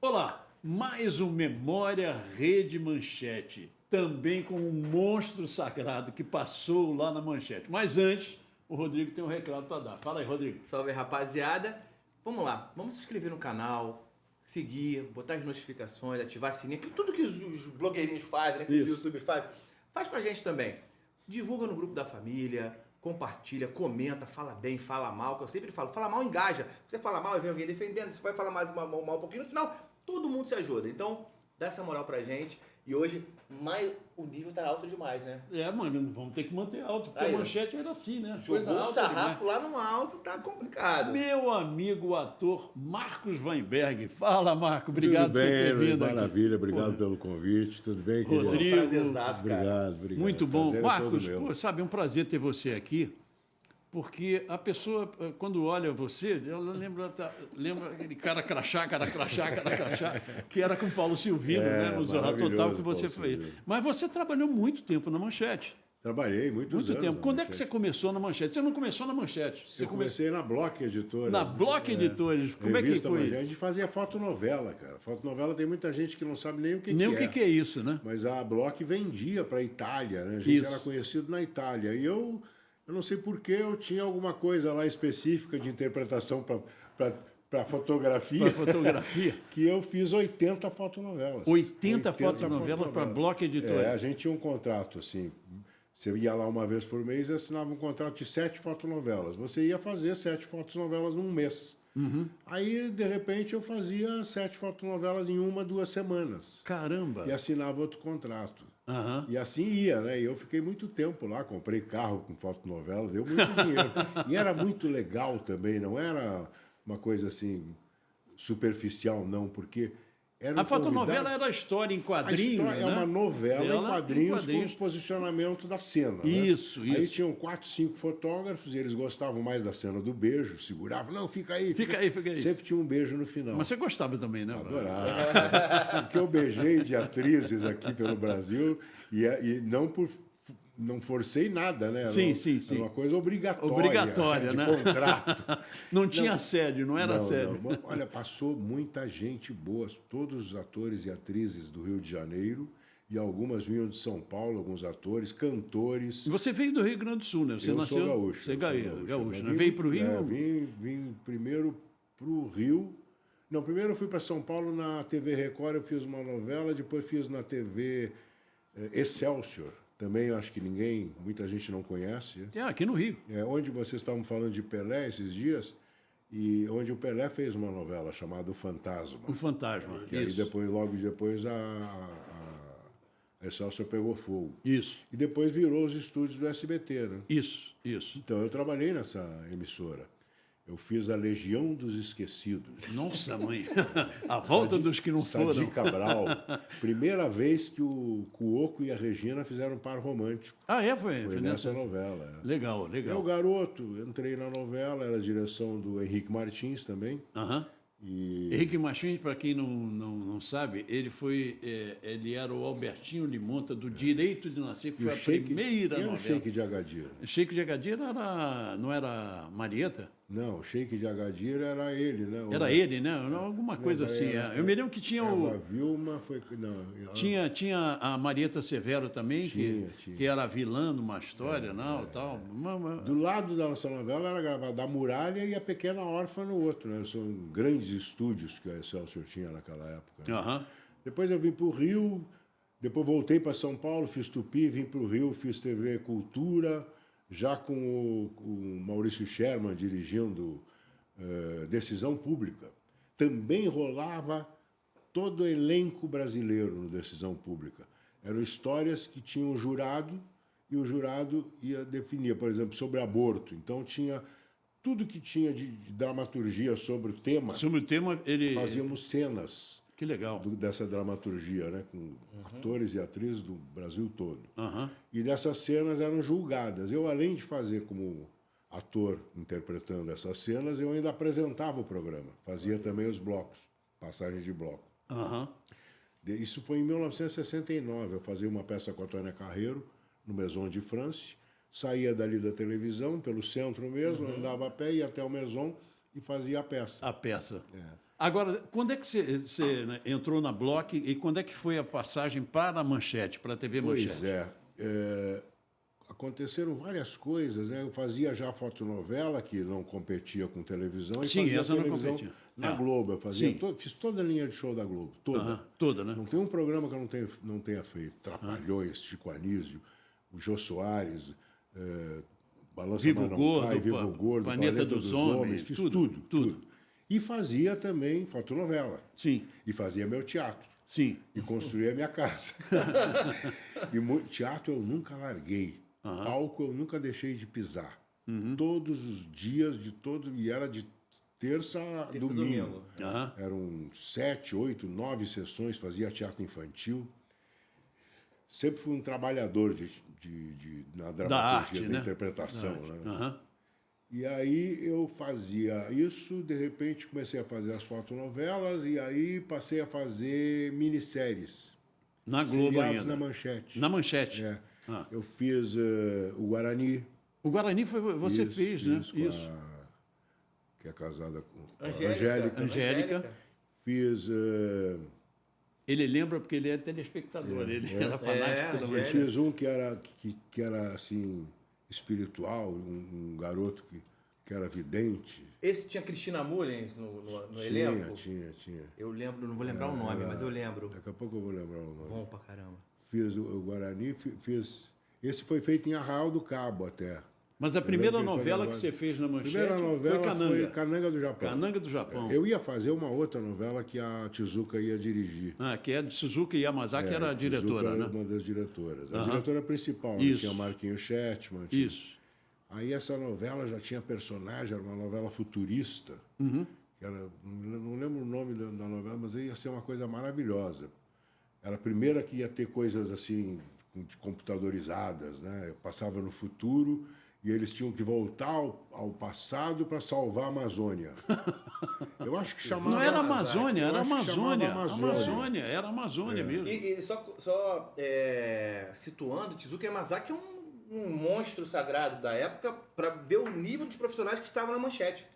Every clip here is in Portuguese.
Olá, mais um Memória Rede Manchete, também com um monstro sagrado que passou lá na Manchete. Mas antes, o Rodrigo tem um recado para dar. Fala aí, Rodrigo. Salve, rapaziada. Vamos lá, vamos se inscrever no canal, seguir, botar as notificações, ativar a sininho, tudo que os blogueirinhos fazem, né, que os youtubers fazem, faz com a gente também. Divulga no grupo da família, compartilha, comenta, fala bem, fala mal, que eu sempre falo, fala mal engaja. Você fala mal e vem alguém defendendo, você vai falar mal um pouquinho, no final todo mundo se ajuda. Então, dá essa moral pra gente. E hoje, o nível tá alto demais, né? Mano, vamos ter que manter alto, porque aí, a Manchete era assim, né? Jogou o sarrafo lá no alto, tá complicado. Meu amigo, o ator Marcos Weinberg. Fala, Marco, obrigado por você ter vindo aqui. Maravilha, obrigado pelo convite. Tudo bem, querido? Rodrigo, obrigado. Muito bom. Prazer Marcos, é todo meu. sabe, é um prazer ter você aqui, porque a pessoa, quando olha você, ela lembra aquele cara crachá, que era com o Paulo Silvino, né, no Zorra Total que você fez. Mas você trabalhou muito tempo na Manchete. Trabalhei muitos anos. Tempo. Quando é que você começou na Manchete? Você não começou na Manchete. Eu comecei na Bloch Editores. Na Bloch Editores. Como é que foi isso? A gente fazia fotonovela, cara. Fotonovela tem muita gente que não sabe nem o que nem é. Nem o que é isso, né? Mas a Bloch vendia para a Itália, né? A gente era conhecido na Itália. E eu não sei porquê, eu tinha alguma coisa lá específica de interpretação para fotografia. Para fotografia? Que eu fiz 80 fotonovelas. 80 fotonovelas para a Bloch Editores. A gente tinha um contrato, assim. Você ia lá uma vez por mês e assinava um contrato de 7 fotonovelas. Você ia fazer 7 fotonovelas num mês. Uhum. Aí, de repente, eu fazia 7 fotonovelas em 1, 2 semanas. Caramba! E assinava outro contrato. Uhum. E assim ia, né? E eu fiquei muito tempo lá, comprei carro com fotonovela, deu muito dinheiro. E era muito legal também, não era uma coisa assim superficial, não, porque a fotonovela era a história em quadrinhos, né? É uma novela em quadrinhos com o posicionamento da cena. Isso, né? Aí tinham 4, 5 fotógrafos e eles gostavam mais da cena do beijo, seguravam, não, fica aí. Sempre tinha um beijo no final. Mas você gostava também, né? Adorava. Porque eu beijei de atrizes aqui pelo Brasil e não forcei nada, né? Era uma coisa obrigatória né? Contrato. Não tinha assédio, não era assédio. Não. Olha, passou muita gente boa, todos os atores e atrizes do Rio de Janeiro, e algumas vinham de São Paulo, alguns atores, cantores. E você veio do Rio Grande do Sul, né? Você nasceu sou gaúcho. Você é gaúcho, né? Veio para o Rio? Vim primeiro para o Rio. Não, primeiro eu fui para São Paulo na TV Record, eu fiz uma novela, depois fiz na TV Excelsior. Também eu acho que muita gente não conhece. Aqui no Rio. Onde vocês estavam falando de Pelé esses dias, e onde o Pelé fez uma novela chamada O Fantasma. O Fantasma, que aí logo depois a Excelsior pegou fogo. Isso. E depois virou os estúdios do SBT, né? Isso. Então eu trabalhei nessa emissora. Eu fiz a Legião dos Esquecidos. Nossa, mãe! A volta dos que não foram. Sadi Cabral. Primeira vez que o Cuoco e a Regina fizeram um par romântico. Foi nessa novela. Legal. Eu, garoto, entrei na novela, era a direção do Henrique Martins também. Henrique Martins, para quem não sabe, ele era o Albertinho Limonta do Direito de Nascer, que foi a primeira novela. O Sheik de Agadir? O Sheik de Agadir não era Marieta? Não, o Sheik de Agadir era ele, né? Era ele, né? Alguma coisa assim. Eu me lembro que tinha a Vilma foi... Não, tinha a Marieta Severo também, que era a vilã numa história, tal. Do lado da nossa novela era gravada A Muralha e A Pequena Órfã no outro, né? São grandes estúdios que a Excelsior tinha naquela época. Né? Depois eu vim para o Rio, depois voltei para São Paulo, fiz Tupi, vim para o Rio, fiz TV Cultura, já com o Maurício Sherman dirigindo Decisão Pública. Também rolava todo o elenco brasileiro no Decisão Pública. Eram histórias que tinham um jurado e o jurado ia definir, por exemplo, sobre aborto. Então tinha tudo que tinha de dramaturgia sobre o tema. Sobre o tema, fazíamos cenas. Que legal. Dessa dramaturgia, né? Com atores e atrizes do Brasil todo. E dessas cenas eram julgadas. Eu, além de fazer como ator interpretando essas cenas, eu ainda apresentava o programa. Fazia também os blocos, passagens de bloco. Isso foi em 1969. Eu fazia uma peça com a Tônia Carreiro, no Maison de France. Saía dali da televisão, pelo centro mesmo, andava a pé, ia até o Maison e fazia a peça. A peça. Agora, quando é que você né, entrou na Block e quando é que foi a passagem para a Manchete, para a TV Manchete? Pois é. Aconteceram várias coisas, né? Eu fazia já fotonovela, que não competia com televisão, e Sim, fazia essa não televisão competia. na Globo. Eu fiz toda a linha de show da Globo, toda. Toda, né? Não tem um programa que eu não tenha feito. Trapalhões, Chico Anísio, o Jô Soares, Balança Vivo Manautai, Gordo, Vivo Gordo, Planeta dos Homens, fiz tudo. tudo. E fazia também fotonovela. Sim. E fazia meu teatro. Sim. E construía a minha casa. E teatro eu nunca larguei. Palco eu nunca deixei de pisar. Todos os dias, e era de terça a domingo. Eram 7, 8, 9 sessões, fazia teatro infantil. Sempre fui um trabalhador na dramaturgia, arte, da né? interpretação. Né? E aí eu fazia isso, de repente comecei a fazer as fotonovelas e aí passei a fazer minisséries. Na Globo ainda? Na Manchete. Na Manchete. É. Eu fiz o Guarani. O Guarani você fez, né? Isso. Que é casada com Angélica. Angélica. Fiz... Ele lembra porque ele é telespectador, ele era fanático da Manchete. Fiz um que era assim, espiritual, um garoto que era vidente. Esse tinha Cristina Mullins no elenco? Tinha. Eu lembro, não vou lembrar o nome, mas eu lembro. Daqui a pouco eu vou lembrar o nome. Bom pra caramba. Fiz o Guarani, esse foi feito em Arraial do Cabo até. Mas a primeira novela que você fez na Manchete foi Cananga. Foi Cananga do Japão. Cananga do Japão. Eu ia fazer uma outra novela que a Tezuka ia dirigir. Que é de Suzuki Yamazaki, era a diretora, Tezuka né? era uma das diretoras. A diretora principal, né? Tinha Marquinhos Chetman. Isso. Aí essa novela já tinha personagem, era uma novela futurista. Que era, não lembro o nome da novela, mas ia ser uma coisa maravilhosa. Era a primeira que ia ter coisas assim, computadorizadas, né? Eu passava no futuro e eles tinham que voltar ao passado para salvar a Amazônia. Eu acho que chamava... Não era Amazônia, era Amazônia. Amazônia. Era Amazônia mesmo. E só situando, Tezuka Yamazaki é um monstro sagrado da época para ver o nível de profissionais que estavam na Manchete.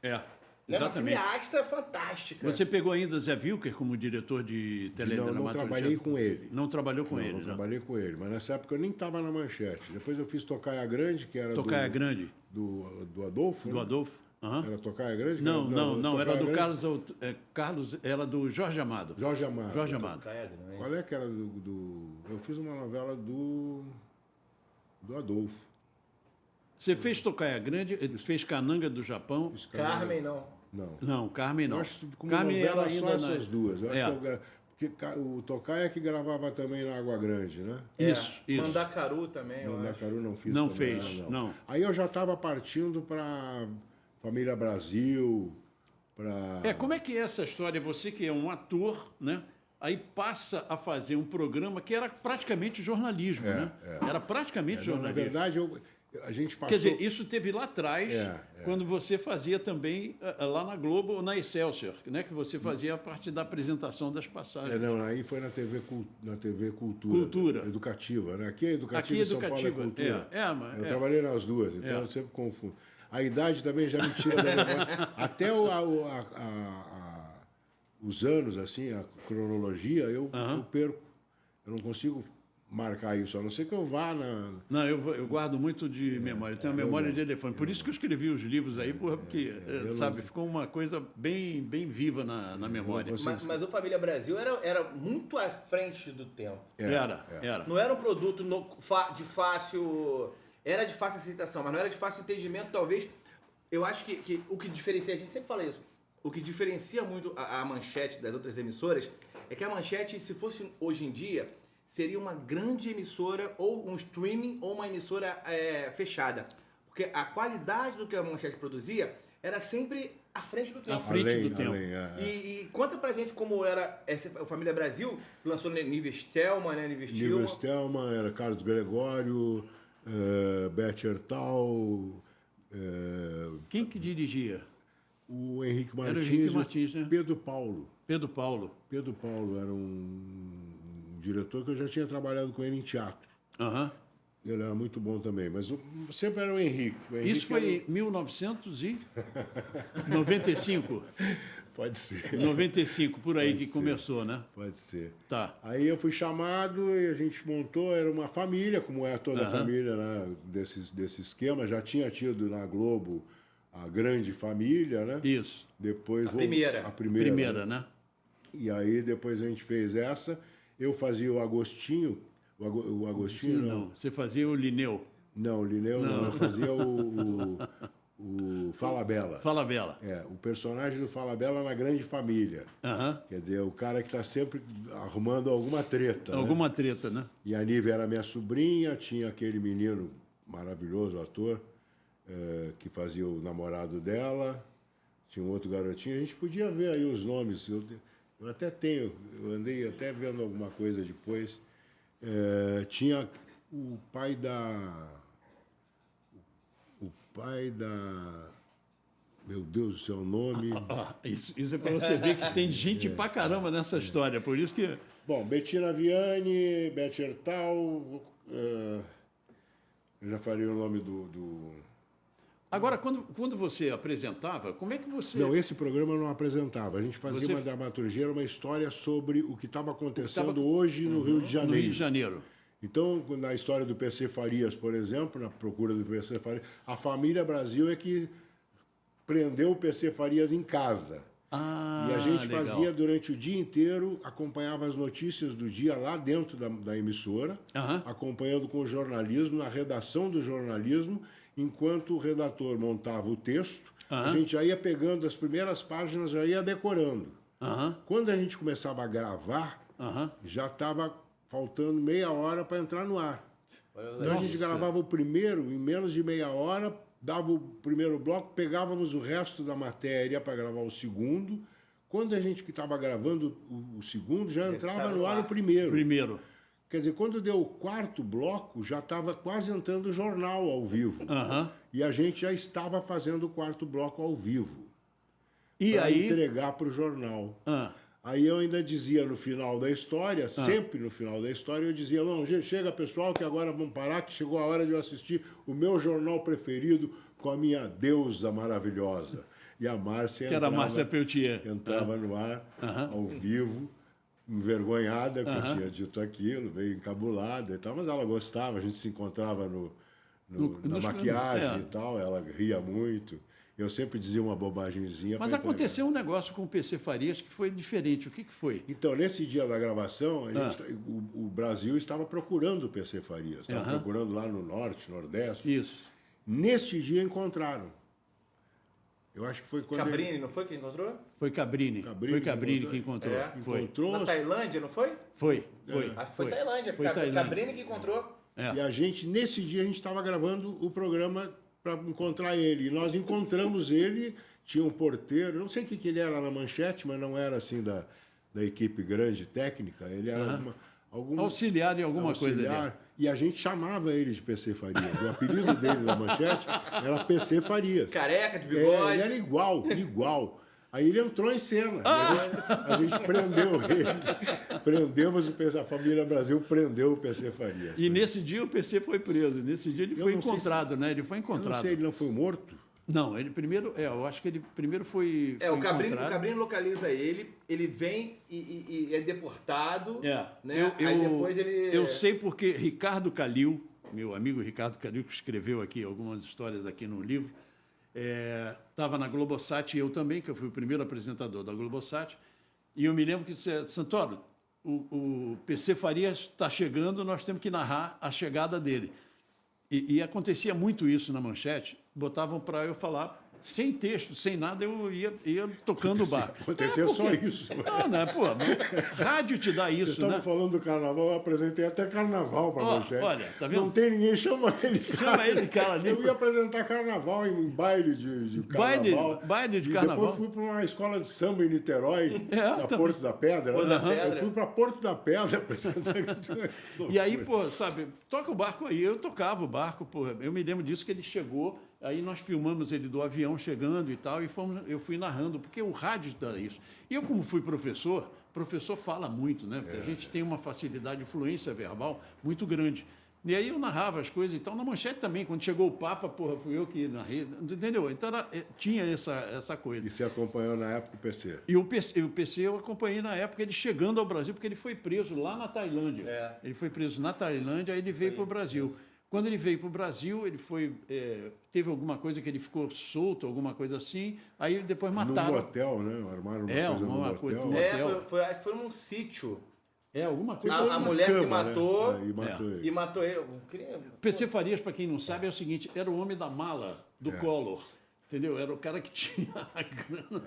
É uma cineasta fantástica. Você pegou ainda Zé Wilker como diretor de teledramaturgia? Não trabalhei com ele. Não trabalhou com ele? Não trabalhei com ele, mas nessa época eu nem estava na Manchete. Depois eu fiz Tocaia Grande, que era Grande? Do Adolfo. Do Adolfo? Era Tocaia Grande? Não, era do Carlos, era do Jorge Amado. Jorge Amado. Qual é que era do... Eu fiz uma novela do Adolfo. Você fez Tocaia Grande, fez Cananga do Japão. Carmen, não. Não, Carmen não. Eu acho que como Carmen novela era só ainda essas duas. Eu acho que o Tocaia que gravava também na Água Grande, né? Isso. Mandacaru também, Mandacaru não fiz Não também, fez, não. Aí eu já estava partindo para Família Brasil, para... Como é que é essa história? Você que é um ator, né? Aí passa a fazer um programa que era praticamente jornalismo, né? Era praticamente jornalismo. Na verdade, a gente passou... Quer dizer, isso teve lá atrás, quando você fazia também lá na Globo ou na Excelsior, né? Que você fazia a parte da apresentação das passagens. Aí foi na TV Cultura. Educativa, né? Aqui é Educativa, São Paulo é Cultura. Eu trabalhei nas duas, então eu sempre confundo. A idade também já me tira da memória. Até os anos, assim, a cronologia, eu perco. Eu não consigo marcar isso, a não ser que eu vá na... Não, eu guardo muito de memória. Eu tenho uma memória de elefante. Por isso que eu escrevi os livros aí, porque, sabe, ficou uma coisa bem viva na memória. Mas o Família Brasil era muito à frente do tempo. Era. Não era um produto de fácil... Era de fácil aceitação, mas não era de fácil entendimento, talvez. Eu acho que o que diferencia, a gente sempre fala isso, o que diferencia muito a Manchete das outras emissoras é que a Manchete, se fosse hoje em dia, seria uma grande emissora, ou um streaming, ou uma emissora fechada. Porque a qualidade do que a Manchete produzia era sempre à frente do tempo. À frente do tempo. E conta pra gente como era a Família Brasil, que lançou Nível Stelman, né? Nível Stelman, era Carlos Gregório, Beth Ertal... Quem que dirigia? O Henrique Martins. Era o Henrique Martins, né? Pedro Paulo. Pedro Paulo era um diretor que eu já tinha trabalhado com ele em teatro. Ele era muito bom também, mas sempre era o Henrique. Isso foi em 1995? Pode ser. 95, por aí Pode que ser. começou, né? Pode ser. Tá. Aí eu fui chamado e a gente montou, era uma família, como é toda a família, né, desse esquema. Já tinha tido na Globo a Grande Família, né? Isso. Depois A primeira. A primeira, Primeira, né? E aí depois a gente fez essa. Eu fazia o Agostinho. O Agostinho, não. Você fazia o Linneu. Não, o Linneu não. Eu fazia o Falabella. Falabella. O personagem do Falabella na Grande Família. Quer dizer, o cara que está sempre arrumando alguma treta. Alguma treta, né? E a Nívia era minha sobrinha, tinha aquele menino maravilhoso, ator, que fazia o namorado dela, tinha um outro garotinho. A gente podia ver aí os nomes. Eu até tenho, eu andei até vendo alguma coisa depois. Tinha o pai da... Meu Deus do céu, o nome... Isso é para você ver que tem gente pra caramba nessa história, por isso que... Bom, Bettina Viane, Beth Ertal... eu já falei o nome do... Agora, quando você apresentava, como é que você... Não, esse programa eu não apresentava. A gente fazia uma dramaturgia, era uma história sobre o que estava acontecendo hoje no Rio de Janeiro. No Rio de Janeiro. Então, na história do PC Farias, por exemplo, na procura do PC Farias, a família Brasil é que prendeu o PC Farias em casa. E a gente legal. fazia durante o dia inteiro, acompanhava as notícias do dia lá dentro da emissora, acompanhando com o jornalismo, na redação do jornalismo, enquanto o redator montava o texto, a gente já ia pegando as primeiras páginas, já ia decorando. Quando a gente começava a gravar, já estava faltando meia hora para entrar no ar. Então a gente gravava o primeiro em menos de meia hora, dava o primeiro bloco, pegávamos o resto da matéria para gravar o segundo. Quando a gente que estava gravando o segundo, já entrava no ar o primeiro. Quer dizer, quando deu o quarto bloco, já estava quase entrando o jornal ao vivo. E a gente já estava fazendo o quarto bloco ao vivo. E para aí... entregar para o jornal. Aí eu ainda dizia no final da história, sempre no final da história, eu dizia, não, chega pessoal, que agora vamos parar, que chegou a hora de eu assistir o meu jornal preferido com a minha deusa maravilhosa. E a Márcia que era a Márcia Peltier. Entrava no ar, ao vivo, envergonhada, que eu tinha dito aquilo, meio encabulada e tal, mas ela gostava, a gente se encontrava na maquiagem e tal, ela ria muito. Eu sempre dizia uma bobagemzinha. Mas aconteceu um negócio com o PC Farias que foi diferente. O que foi? Então, nesse dia da gravação, o Brasil estava procurando o PC Farias. Estava procurando lá no Norte, Nordeste. Isso. Neste dia encontraram. Eu acho que foi quando... Cabrini, não foi quem encontrou? Foi Cabrini. Foi Cabrini que encontrou. Foi. Encontrou... Na Tailândia, não foi? Foi. Acho que foi Tailândia. Foi Tailândia. Cabrini que encontrou. E a gente, nesse dia, a gente estava gravando o programa para encontrar ele. E nós encontramos ele, tinha um porteiro, não sei o que ele era na Manchete, mas não era assim da equipe grande técnica, ele era algum auxiliar em alguma coisa ali. E a gente chamava ele de PC Farias. O apelido dele na Manchete era PC Farias. Careca, de bigode. Ele era igual. Aí ele entrou em cena. A gente prendeu ele. Prendemos o PC, a família Brasil prendeu o PC Farias. E nesse dia o PC foi preso. Nesse dia ele foi encontrado, né? Ele foi encontrado. Eu não sei, ele não foi morto? Não, ele primeiro... eu acho que ele primeiro foi o Cabrini localiza ele vem e é deportado. Né? Aí depois ele... Eu sei porque Ricardo Calil, meu amigo Ricardo Calil, que escreveu aqui algumas histórias aqui no livro, estava na Globosat, e eu também, que eu fui o primeiro apresentador da Globosat, e eu me lembro que disse, Santoro, o PC Farias está chegando, nós temos que narrar a chegada dele. E acontecia muito isso na Manchete, botavam para eu falar, sem texto, sem nada, eu ia tocando o barco. Acontecia só isso. Rádio te dá isso, Vocês estavam falando do carnaval, eu apresentei até carnaval para Manchete. Olha, tá vendo? Não tem ninguém, chama ele. Cara, ali. Eu ia apresentar carnaval em baile de carnaval. Baile de carnaval. Depois fui para uma escola de samba em Niterói, na Porto da Pedra. Eu fui para Porto da Pedra apresentar. E aí, sabe, toca o barco aí. Eu tocava o barco, eu me lembro disso que ele chegou. Aí nós filmamos ele do avião chegando e tal, e eu fui narrando, porque o rádio dá isso. E eu, como fui professor fala muito, né? Porque a gente tem uma facilidade de fluência verbal muito grande. E aí eu narrava as coisas. Então, na Manchete também, quando chegou o Papa, porra, fui eu que narrei. Entendeu? Então, tinha essa coisa. E você acompanhou na época o PC? E o PC eu acompanhei na época ele chegando ao Brasil, porque ele foi preso lá na Tailândia. Ele foi preso na Tailândia, aí ele veio para o Brasil. Quando ele veio para o Brasil, ele foi. Teve alguma coisa que ele ficou solto, alguma coisa assim. Aí depois mataram. No motel, né? Armaram uma coisa no motel. Foi num sítio. Alguma coisa. A mulher se matou, né? e matou ele. PC Farias, para quem não sabe, é o seguinte: era o homem da mala do Collor. Entendeu? Era o cara que tinha a grana.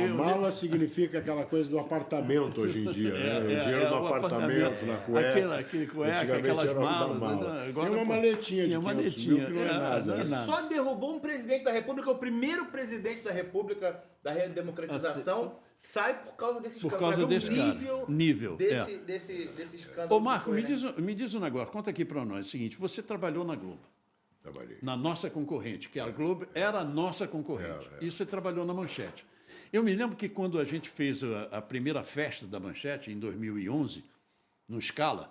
A mala significa aquela coisa do apartamento hoje em dia, né? O dinheiro do apartamento, na cueca. Aquele cueca, aquelas malas. Agora, tem uma maletinha de 500 mil que não é nada. Só derrubou um presidente da República, o primeiro presidente da República da redemocratização, sai por causa desse escândalo. Por causa desse nível desse escândalo. Ô, Marco, me diz um negócio. Conta aqui para nós. É o seguinte, você trabalhou na Globo. Trabalhei. Na nossa concorrente, que a Globo era a nossa concorrente. E você trabalhou na Manchete. Eu me lembro que quando a gente fez a primeira festa da Manchete, em 2011, no Scala,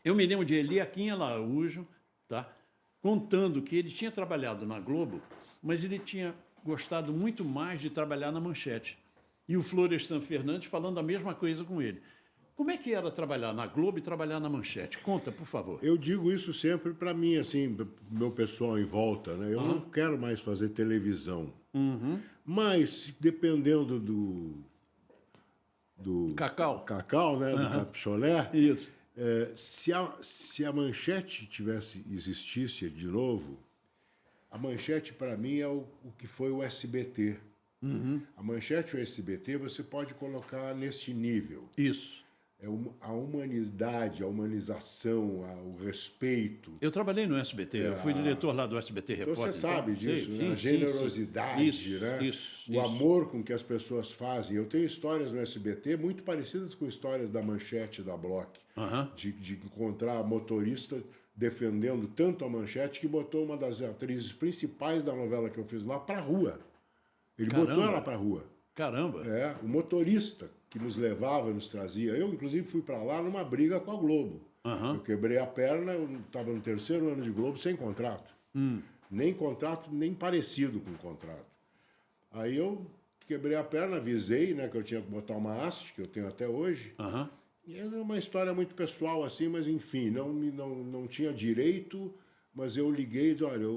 eu me lembro de Eliakim Araújo, tá, contando que ele tinha trabalhado na Globo, mas ele tinha gostado muito mais de trabalhar na Manchete. E o Florestan Fernandes falando a mesma coisa com ele. Como é que era trabalhar na Globo e trabalhar na Manchete? Conta, por favor. Eu digo isso sempre para mim, assim, meu pessoal em volta, né? Eu não quero mais fazer televisão. Mas, dependendo do Cacau, né? Do Capicholé. Isso. Se a Manchete existisse de novo, a Manchete, para mim, é o que foi o SBT. A Manchete e o SBT você pode colocar nesse nível. Isso. A humanidade, a humanização, o respeito. Eu trabalhei no SBT, eu fui diretor lá do SBT Repórter. Então você sabe disso, né? Sim, a generosidade, isso, né? Isso. Amor com que as pessoas fazem. Eu tenho histórias no SBT muito parecidas com histórias da Manchete, da Bloch, de encontrar motorista defendendo tanto a Manchete que botou uma das atrizes principais da novela que eu fiz lá para a rua. Ele botou ela para a rua. Caramba! O motorista que nos levava, nos trazia. Eu, inclusive, fui para lá numa briga com a Globo. Eu quebrei a perna, eu estava no 3º ano de Globo sem contrato. Nem contrato, nem parecido com contrato. Aí eu quebrei a perna, avisei, né, que eu tinha que botar uma haste, que eu tenho até hoje. E é uma história muito pessoal, assim, mas enfim, não tinha direito, mas eu liguei e disse, olha,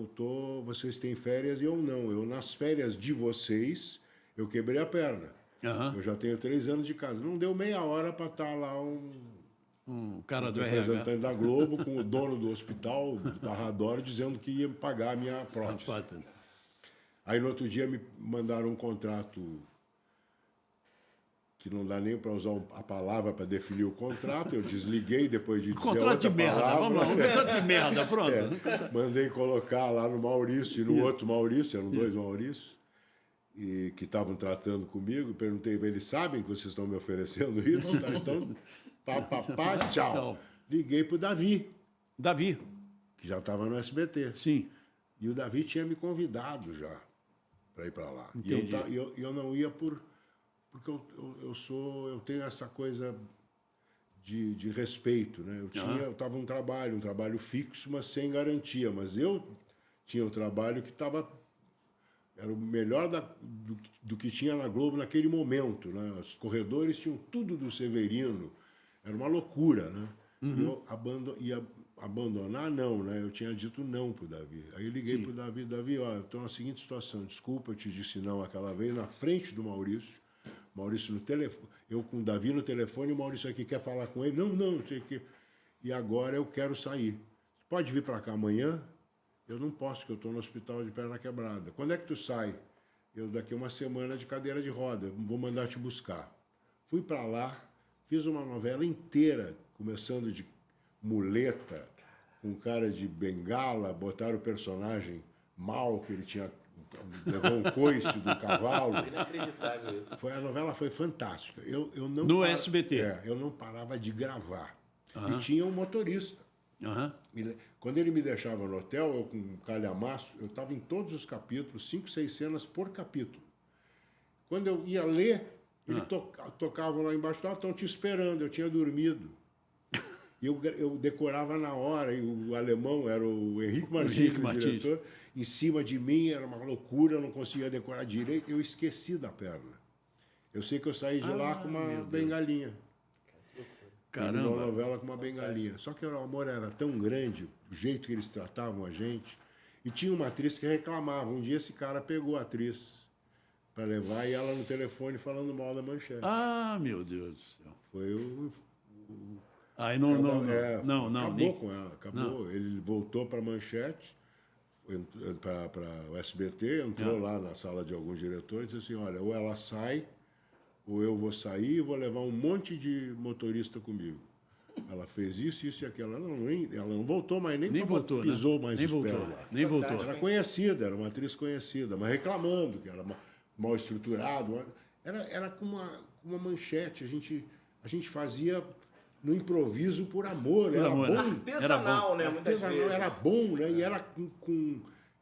vocês têm férias e eu não. Eu, nas férias de vocês, eu quebrei a perna. Eu já tenho 3 anos de casa. Não deu meia hora para estar lá um cara do representante da Globo com o dono do hospital, do Barrador, dizendo que ia pagar a minha prótese. Aí no outro dia me mandaram um contrato que não dá nem para usar a palavra para definir o contrato. Eu desliguei depois de dizer contrato de merda, palavra. Vamos lá, um contrato de merda, pronto. Mandei colocar lá no Maurício e no outro Maurício, eram 2 Maurícios. E que estavam tratando comigo, perguntei para eles, sabem que vocês estão me oferecendo isso? Então, tchau. Liguei para o Davi, que já estava no SBT. Sim. E o Davi tinha me convidado já para ir para lá. Entendi. E eu não ia porque eu tenho essa coisa de respeito, né? Eu estava um trabalho fixo, mas sem garantia. Mas eu tinha um trabalho que era o melhor do que tinha na Globo naquele momento, né? Os corredores tinham tudo do Severino. Era uma loucura, né? Eu ia abandonar, não, né? Eu tinha dito não para o Davi. Aí eu liguei para o Davi, ó, eu estou na seguinte situação, desculpa, eu te disse não aquela vez, na frente do Maurício no telefone, eu com o Davi no telefone, e o Maurício aqui quer falar com ele, não sei o quê. E agora eu quero sair. Pode vir para cá amanhã? Eu não posso, porque eu estou no hospital de perna quebrada. Quando é que tu sai? Eu daqui uma semana de cadeira de roda, vou mandar te buscar. Fui para lá, fiz uma novela inteira, começando de muleta, com cara de bengala, botaram o personagem mal, que ele levou um coice do cavalo. Inacreditável isso. A novela foi fantástica. No SBT. Eu não parava de gravar. E tinha um motorista. Quando ele me deixava no hotel, eu com um calhamaço, eu estava em todos os capítulos, 5, 6 cenas por capítulo. Quando eu ia ler, ele tocava lá embaixo, estão te esperando, eu tinha dormido. E eu decorava na hora, e o alemão era o Henrique Martins, o diretor, em cima de mim, era uma loucura, eu não conseguia decorar direito, eu esqueci da perna. Eu sei que eu saí de lá com uma bengalinha. Caramba! Uma novela com uma bengalinha. Só que o amor era tão grande, o jeito que eles tratavam a gente, e tinha uma atriz que reclamava. Um dia esse cara pegou a atriz para levar e ela no telefone falando mal da Manchete. Ah, meu Deus do céu. Foi o Aí não, acabou com ela, acabou. Não. Ele voltou para a Manchete, para o SBT, entrou lá na sala de alguns diretores e disse assim, olha, ou ela sai, ou eu vou sair e vou levar um monte de motorista comigo. Ela fez isso e aquilo. Ela não voltou mais, nem voltou, pisou mais os pés lá. Nem voltou. Era conhecida, era uma atriz conhecida, mas reclamando que era mal estruturado. Era com uma Manchete. A gente fazia no improviso por amor. Era bom. Artesanal, né? Artesanal, era bom, né? E era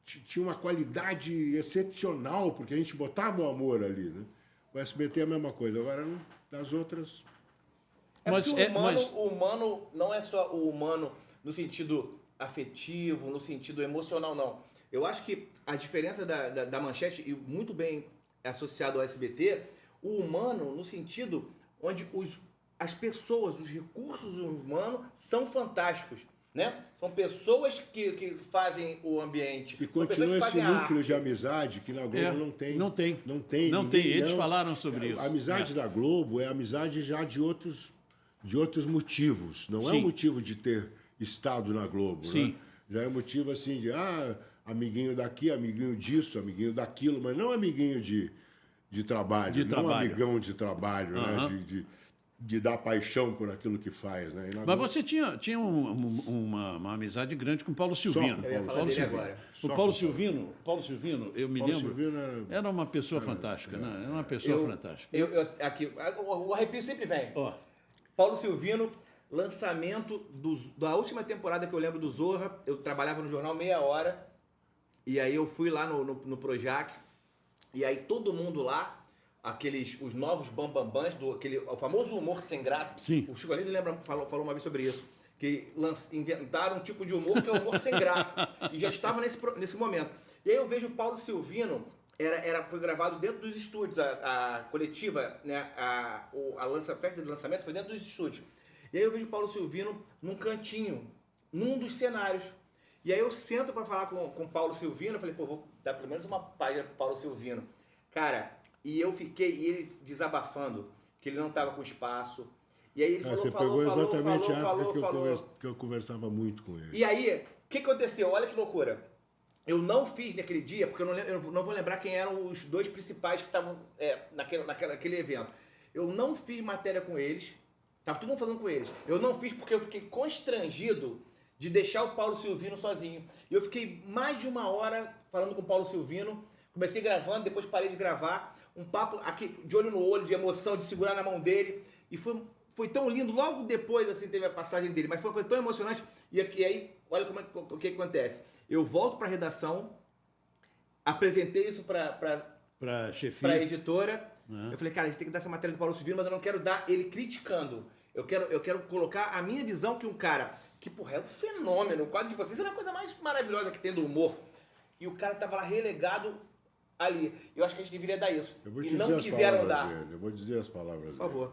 tinha uma qualidade excepcional, porque a gente botava o amor ali, né? O SBT é a mesma coisa. Agora, das outras... O humano não é só o humano no sentido afetivo, no sentido emocional, não. Eu acho que a diferença da Manchete, e muito bem associado ao SBT, o humano no sentido onde as pessoas, os recursos humanos são fantásticos, né? São pessoas que fazem o ambiente. E continua esse núcleo de amizade que na Globo não tem. Não tem. Não tem. Não tem. Eles falaram sobre isso. A amizade da Globo é amizade já de outros motivos. Não é o motivo de ter estado na Globo, né? Já é motivo assim de amiguinho daqui, amiguinho disso, amiguinho daquilo, mas não amiguinho de trabalho, não amigão de trabalho, né? De dar paixão por aquilo que faz, né? Mas você tinha uma amizade grande com o Paulo Silvino. O Paulo Silvino, eu me lembro, era uma pessoa fantástica, né? Era uma pessoa fantástica. Aqui, o arrepio sempre vem. Paulo Silvino, lançamento da última temporada que eu lembro do Zorra, eu trabalhava no jornal Meia Hora, e aí eu fui lá no Projac, e aí todo mundo lá, os novos bambambãs, o famoso humor sem graça. Sim. O Chico Anísio falou uma vez sobre isso, que inventaram um tipo de humor que é o humor sem graça, e já estava nesse momento. E aí eu vejo o Paulo Silvino, foi gravado dentro dos estúdios, a coletiva, né, a festa de lançamento foi dentro dos estúdios. E aí eu vejo o Paulo Silvino num cantinho, num dos cenários. E aí eu sento para falar com o Paulo Silvino, eu falei, vou dar pelo menos uma página pro Paulo Silvino. Cara, e ele desabafando, que ele não estava com espaço. E aí ele falou que eu conversava muito com ele. E aí, o que aconteceu? Olha que loucura. Eu não fiz naquele dia, porque eu não vou lembrar quem eram os dois principais que estavam naquele evento. Eu não fiz matéria com eles, estava todo mundo falando com eles. Eu não fiz porque eu fiquei constrangido de deixar o Paulo Silvino sozinho. E eu fiquei mais de uma hora falando com o Paulo Silvino, comecei gravando, depois parei de gravar, um papo aqui de olho no olho, de emoção, de segurar na mão dele, e foi tão lindo. Logo depois, assim, teve a passagem dele, mas foi uma coisa tão emocionante. E aí, olha o que acontece. Eu volto para a redação, apresentei isso para a editora. Eu falei, cara, a gente tem que dar essa matéria do Paulo Silvino, mas eu não quero dar ele criticando. Eu quero colocar a minha visão que um cara que, porra, é um fenômeno. O quadro de vocês é uma coisa mais maravilhosa que tem do humor. E o cara tava lá relegado ali. Eu acho que a gente deveria dar isso. E não quiseram dar. Eu vou dizer as palavras dele. Por favor.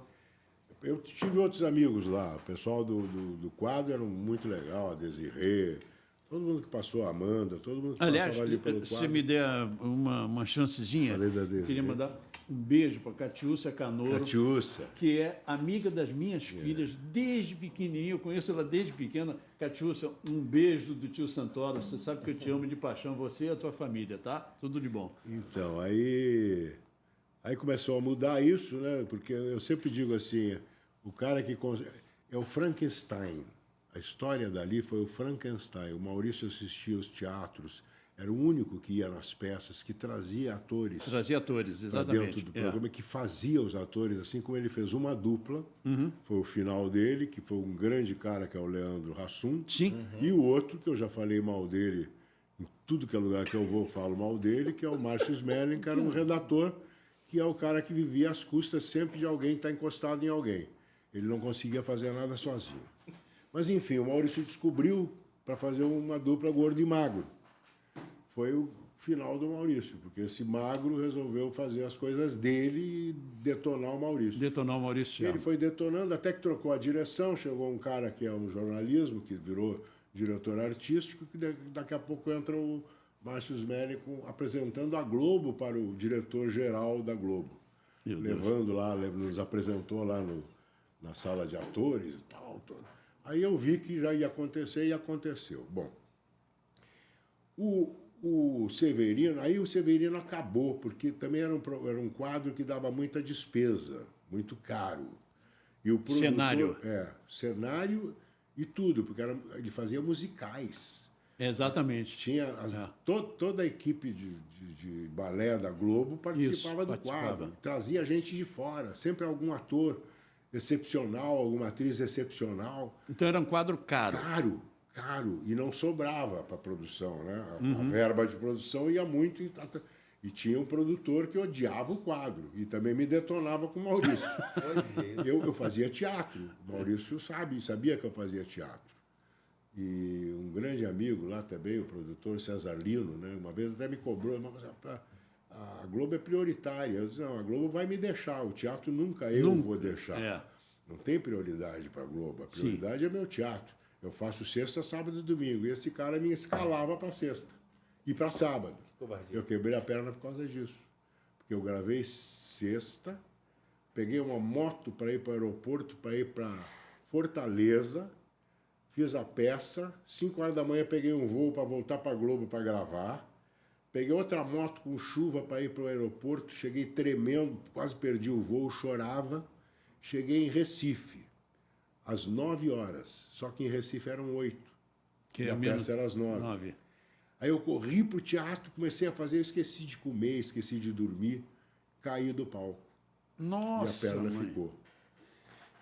Eu tive outros amigos lá. O pessoal do quadro era muito legal, a Desirê, todo mundo que passou, a Amanda, todo mundo que passava ali pelo quadro. Se me der uma chancezinha, queria mandar um beijo para Catiúcia Canoro, que é amiga das minhas filhas desde pequenininha. Eu conheço ela desde pequena. Catiúcia, um beijo do tio Santoro. Você sabe que eu te amo de paixão, você e a tua família, tá? Tudo de bom. Então, aí começou a mudar isso, né? Porque eu sempre digo assim, o cara que... É o Frankenstein. A história dali foi o Frankenstein. O Maurício assistia aos teatros, era o único que ia nas peças, que trazia atores. Trazia atores, exatamente. Dentro do programa, que fazia os atores, assim como ele fez uma dupla. Foi o final dele, que foi um grande cara, que é o Leandro Hassum. Sim. E o outro, que eu já falei mal dele, em tudo que é lugar que eu vou, falo mal dele, que é o Márcio Smelling, que era um redator, que é o cara que vivia às custas sempre de alguém estar encostado em alguém. Ele não conseguia fazer nada sozinho. Mas, enfim, o Maurício descobriu para fazer uma dupla gordo e magro. Foi o final do Maurício, porque esse magro resolveu fazer as coisas dele e detonar o Maurício. Detonar o Maurício. Ele foi detonando, até que trocou a direção, chegou um cara que é um jornalismo, que virou diretor artístico, que daqui a pouco entra o Márcio Smelling apresentando a Globo para o diretor-geral da Globo. Levando lá, nos apresentou lá na sala de atores e tal. Aí eu vi que já ia acontecer e aconteceu. Bom, o Severino, aí o Severino acabou, porque também era um quadro que dava muita despesa, muito caro. E o produtor, cenário. Cenário e tudo, porque ele fazia musicais. Exatamente. Tinha toda a equipe de balé da Globo participava do quadro. Trazia gente de fora, sempre algum ator excepcional, alguma atriz excepcional. Então era um quadro caro. Caro, e não sobrava para a produção, né? A verba de produção ia muito, e tinha um produtor que odiava o quadro, e também me detonava com o Maurício. eu fazia teatro, o Maurício sabia que eu fazia teatro. E um grande amigo lá também, o produtor César Lino, né? Uma vez até me cobrou, mas a Globo é prioritária. Eu disse, não, a Globo vai me deixar, o teatro nunca vou deixar. Não tem prioridade para a Globo, a prioridade é meu teatro. Eu faço sexta, sábado e domingo. E esse cara me escalava para sexta e para sábado. Eu quebrei a perna por causa disso. Porque eu gravei sexta, peguei uma moto para ir para o aeroporto, para ir para Fortaleza, fiz a peça, 5 horas da manhã peguei um voo para voltar para a Globo para gravar, peguei outra moto com chuva para ir para o aeroporto, cheguei tremendo, quase perdi o voo, chorava. Cheguei em Recife às 9 horas, só que em Recife eram 8. E a peça era às 9. Aí eu corri pro teatro, comecei a fazer, eu esqueci de comer, esqueci de dormir, caí do palco. Nossa, e a perna ficou.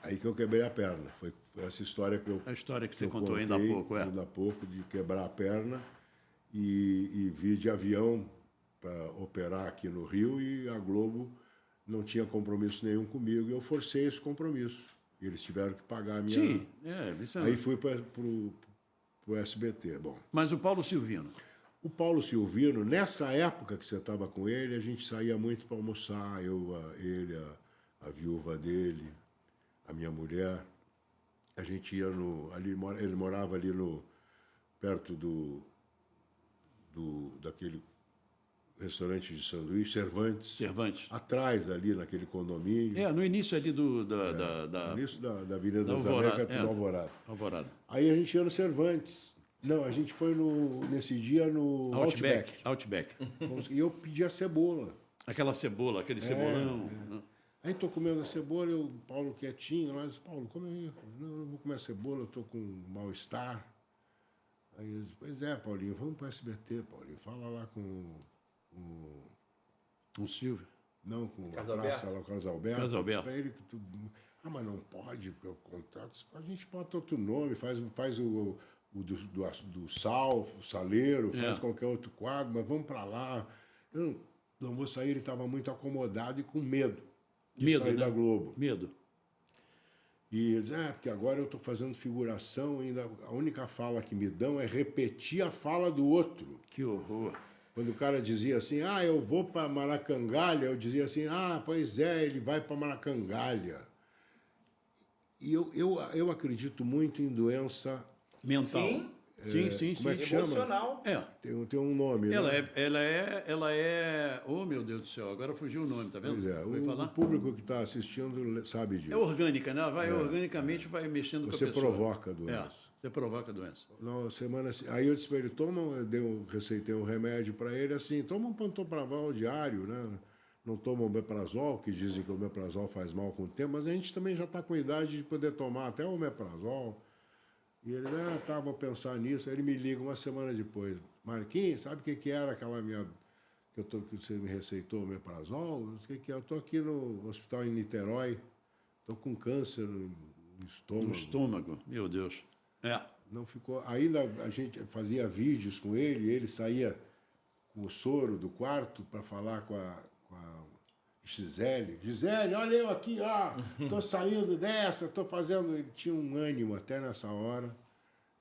Aí que eu quebrei a perna. Foi essa história que eu... A história que você contou ainda há pouco, Ainda há pouco, de quebrar a perna e vir de avião para operar aqui no Rio, e a Globo não tinha compromisso nenhum comigo, e eu forcei esse compromisso. E eles tiveram que pagar a minha... Sim, isso é... Aí fui para o SBT. Bom. Mas o Paulo Silvino? O Paulo Silvino, nessa época que você estava com ele, a gente saía muito para almoçar, ele, a viúva dele, a minha mulher. A gente ia ele morava ali perto daquele restaurante de sanduíche, Cervantes. Atrás, ali, naquele condomínio. No início ali no início da Avenida das Américas, do Alvorada. Aí a gente ia no Cervantes. Não, a gente foi nesse dia no Outback. E eu pedi a cebola. Aquela cebola, aquele cebolão. Aí estou comendo a cebola, o Paulo quietinho, mas Paulo, come aí. Não vou comer a cebola, eu estou com mal-estar. Aí eu disse, pois é, Paulinho, vamos para o SBT, Paulinho. Fala lá com o Silvio. Não, com a praça lá, o Carlos Alberto. Ele que tu... mas não pode, porque o contrato... A gente bota outro nome, faz o do Sal, o Saleiro, faz qualquer outro quadro, mas vamos para lá. Eu não vou sair, ele estava muito acomodado e com medo de sair da Globo. Medo. E ele diz, porque agora eu estou fazendo figuração, ainda a única fala que me dão é repetir a fala do outro. Que horror. Quando o cara dizia assim, eu vou para Maracangalha, eu dizia assim, pois é, ele vai para Maracangalha. E eu acredito muito em doença... mental. Sim. Como é que chama? Emocional. Tem um nome, ela né? Ela é... Oh, meu Deus do céu, agora fugiu o nome, tá vendo? Pois é, o público que está assistindo sabe disso. É orgânica, né? Organicamente vai mexendo com a pessoa. Você provoca a doença. Você provoca a doença. Aí eu disse para ele, receitei um remédio para ele, assim, toma um pantoprazol diário, né? Não toma omeprazol, que dizem que o omeprazol faz mal com o tempo, mas a gente também já está com idade de poder tomar até o omeprazol. E ele, vou pensar nisso. Aí ele me liga uma semana depois. Marquinhos, sabe o que era aquela minha... que você me receitou o omeprazol? O que é? Eu estou aqui no hospital em Niterói. Estou com câncer no estômago. No estômago, meu Deus. Não ficou... Ainda a gente fazia vídeos com ele, e ele saía com o soro do quarto para falar com a Gisele, olha eu aqui, ó, tô saindo dessa, tô fazendo... Ele tinha um ânimo até nessa hora,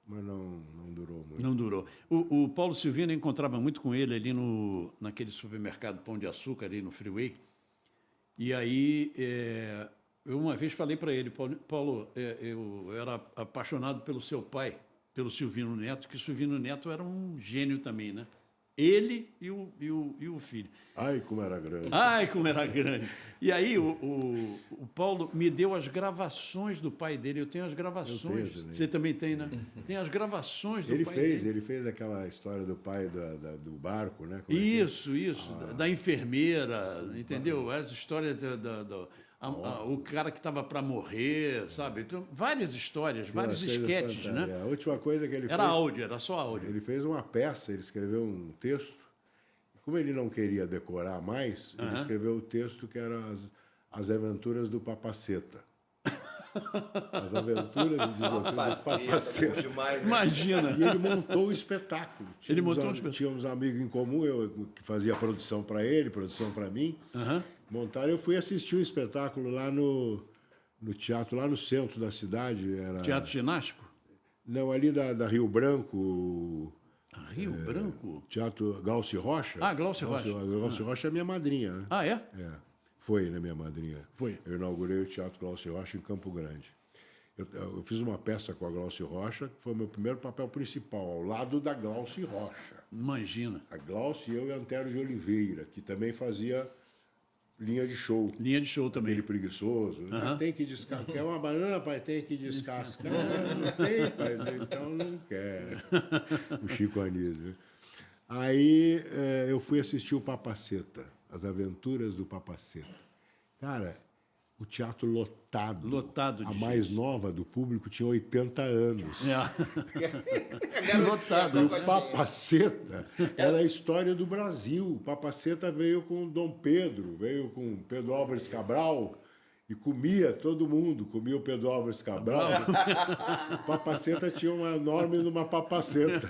mas não durou muito. Não durou. O Paulo Silvino, eu encontrava muito com ele ali naquele supermercado Pão de Açúcar, ali no Freeway. E aí, eu uma vez falei para ele, Paulo, eu era apaixonado pelo seu pai, pelo Silvino Neto, que o Silvino Neto era um gênio também, né? Ele e o filho. Ai, como era grande. Ai, como era grande. E aí o Paulo me deu as gravações do pai dele. Eu tenho as gravações. Você também tem, né? Tem as gravações do pai dele. Ele fez aquela história do pai do barco, né? Isso. Da enfermeira, entendeu? As histórias o cara que estava para morrer, sabe? Então, várias histórias, vários esquetes, né? A última coisa que ele fez... Era só áudio. Ele fez uma peça, ele escreveu um texto. Como ele não queria decorar mais, ele escreveu o texto que era As Aventuras do Papaceta. As Aventuras do Papaceta. Imagina. E ele montou o espetáculo. Tínhamos um amigo em comum, eu que fazia produção para ele, produção para mim. Montaram, eu fui assistir um espetáculo lá no teatro, lá no centro da cidade. Teatro Ginástico? Não, ali da Rio Branco. Rio Branco? Teatro Glauci Rocha. Glauci Rocha. Glauci Rocha é minha madrinha, né? Ah, é? Foi, né, minha madrinha. Foi. Eu inaugurei o Teatro Glauci Rocha em Campo Grande. Eu fiz uma peça com a Glauci Rocha, que foi o meu primeiro papel principal, ao lado da Glauci Rocha. Imagina. A Glauci, eu e Antero de Oliveira, que também fazia linha de show. Linha de show também. Aquele preguiçoso. Tem que descascar. Quer uma banana, pai? Tem que descascar. Não tem, pai. Então não quer. O Chico Anísio. Aí eu fui assistir o Papaceta, As Aventuras do Papaceta. Cara, o teatro lotado. Lotado de A mais nova do público tinha 80 anos. Lotado. E o Papaceta era a história do Brasil. O Papaceta veio com Dom Pedro, veio com Pedro Álvares Cabral e comia todo mundo, comia o Pedro Álvares Cabral. O Papaceta tinha uma enorme numa papaceta.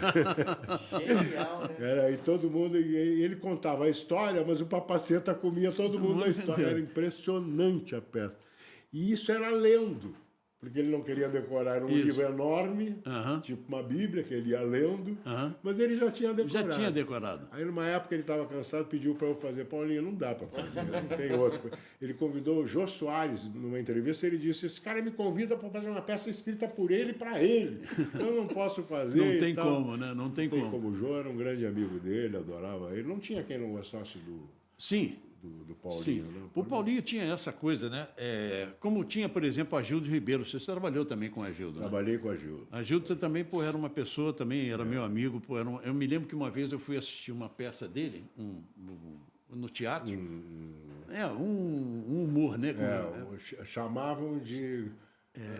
Genial, né? E todo mundo, e ele contava a história, mas o Papaceta comia todo mundo na história. Era impressionante a peça. E isso era lendo, porque ele não queria decorar. Era um livro enorme, tipo uma Bíblia, que ele ia lendo, mas ele já tinha decorado. Já tinha decorado. Aí, numa época, ele estava cansado, pediu para eu fazer. Paulinho, não dá para fazer, não tem outro. Ele convidou o Jô Soares numa entrevista, ele disse, esse cara me convida para fazer uma peça escrita por ele para ele. Eu não posso fazer. Não tem como, né? Não tem como. O Jô era um grande amigo dele, adorava ele. Não tinha quem não gostasse do... Sim. Do Paulinho. Sim. Né? O Paulinho tinha essa coisa, né? Como tinha, por exemplo, Agildo Ribeiro. Você trabalhou também com Agildo, né? Trabalhei com Agildo. Agildo, você também, era uma pessoa também, era meu amigo. Eu me lembro que uma vez eu fui assistir uma peça dele no teatro. Um humor, né? Chamavam de...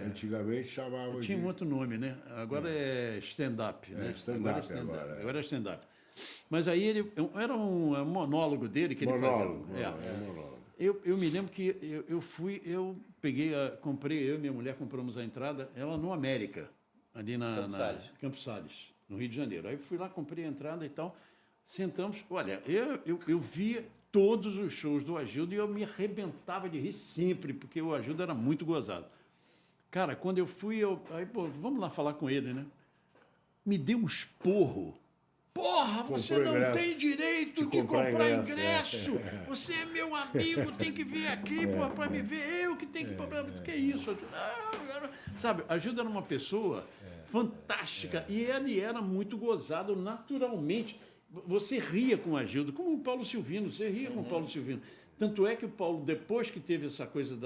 Antigamente chamavam tinha um outro nome, né? Agora é stand-up, né? Stand-up agora é stand-up. Mas aí era um monólogo dele que ele fazia. Monólogo. Eu me lembro que eu comprei, eu e minha mulher compramos a entrada, ela no América, ali na Campos Sales, no Rio de Janeiro. Aí fui lá, comprei a entrada e tal, sentamos. Olha, eu via todos os shows do Agildo e eu me arrebentava de rir sempre, porque o Agildo era muito gozado. Cara, quando eu fui, vamos lá falar com ele, né? Me deu um esporro. Porra, você não tem direito de comprar ingresso. Você é meu amigo, tem que vir aqui para me ver. Eu que tenho que... Que é isso? Sabe, a Agildo era uma pessoa fantástica e ele era muito gozado naturalmente. Você ria com o Agildo, como o Paulo Silvino, você ria com o Paulo Silvino. Tanto é que o Paulo, depois que teve essa coisa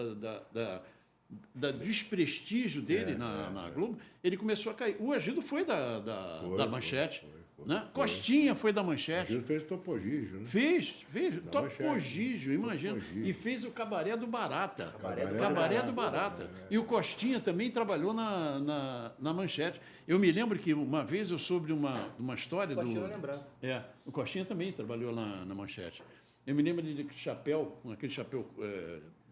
da desprestígio dele na Globo, ele começou a cair. O Agildo foi da Manchete. Né? Costinha foi da Manchete. Ele fez Topogígio, né? Fez. Topogígio, imagina. E fez o Cabaré do Barata. Cabaré do Barata. E o Costinha também trabalhou na Manchete. Eu me lembro que uma vez eu soube de uma história do... Costinha vai lembrar. O Costinha também trabalhou na Manchete. Eu me lembro de aquele chapéu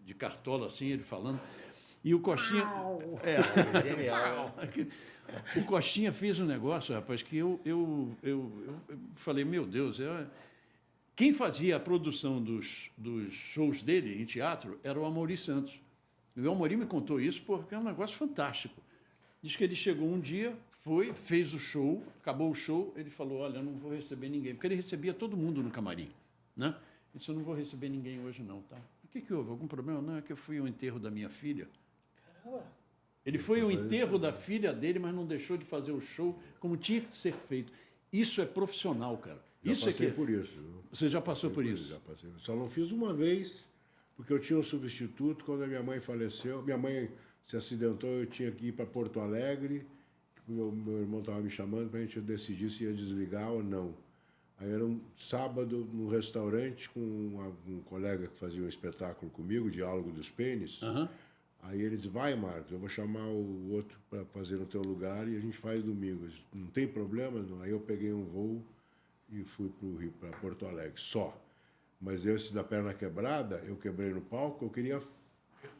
de cartola assim, ele falando. E o Costinha... Genial. O Costinha fez um negócio, rapaz, que eu falei, meu Deus, Quem fazia a produção dos shows dele em teatro era o Amaury Santos. E o Amaury me contou isso porque é um negócio fantástico. Diz que ele chegou um dia, fez o show, acabou o show, ele falou, olha, eu não vou receber ninguém. Porque ele recebia todo mundo no camarim, né? Ele disse, eu não vou receber ninguém hoje não, tá? O que houve? Algum problema? Não, é que eu fui ao enterro da minha filha. Caramba! Ele foi ao enterro da filha dele, mas não deixou de fazer o show como tinha que ser feito. Isso é profissional, cara. Já passei por isso. Você já passou por isso? Já passei. Só não fiz uma vez, porque eu tinha um substituto. Quando a minha mãe faleceu, minha mãe se acidentou, eu tinha que ir para Porto Alegre. Meu irmão estava me chamando para a gente decidir se ia desligar ou não. Aí era um sábado num restaurante com um colega que fazia um espetáculo comigo, Diálogo dos Pênis. Uhum. Aí ele disse, vai, Marcos, eu vou chamar o outro para fazer no teu lugar e a gente faz domingo. Eu disse, não tem problema? Não. Aí eu peguei um voo e fui para o Rio, para Porto Alegre, só. Mas esse da perna quebrada, eu quebrei no palco, eu queria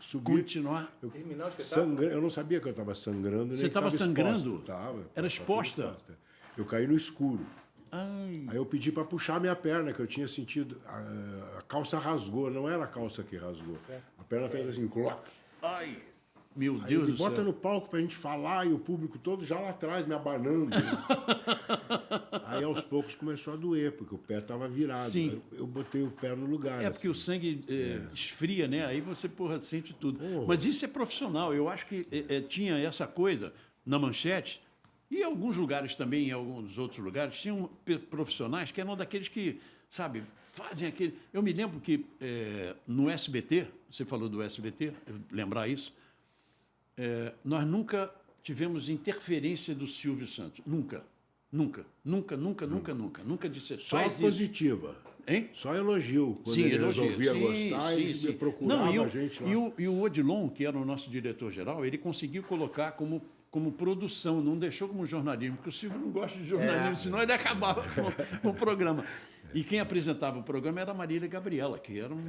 subir... Continuar? Terminar o espetáculo? Eu não sabia que eu estava sangrando. Você estava sangrando? Estava. Era exposta? Eu caí no escuro. Ai. Aí eu pedi para puxar minha perna, que eu tinha sentido... A calça rasgou, não era a calça que rasgou. A perna fez assim, cloc. Ai, meu Aí Deus ele do bota céu. no palco pra gente falar e o público todo já lá atrás me abanando. Aí aos poucos começou a doer, porque o pé estava virado. Sim. Eu botei o pé no lugar. É porque assim. o sangue esfria, né? Aí você, sente tudo. Mas isso é profissional. Eu acho que tinha essa coisa na Manchete, e em alguns lugares também, em alguns outros lugares, tinham profissionais que eram daqueles que, sabe, fazem aquele... Eu me lembro que no SBT, você falou do SBT, lembrar isso, nós nunca tivemos interferência do Silvio Santos. Nunca. Nunca. Nunca, nunca, nunca, nunca. Nunca disse... Só faz positiva. Isso. Hein? Só elogio. Quando Sim, ele elogio. resolvia Sim, gostar, sim, ele sim. procurava Não, a gente lá. E o Odilon, que era o nosso diretor-geral, ele conseguiu colocar como produção, não deixou como jornalismo, porque o Silvio não gosta de jornalismo, senão ele acabava com o programa. E quem apresentava o programa era a Marília Gabriela, que era um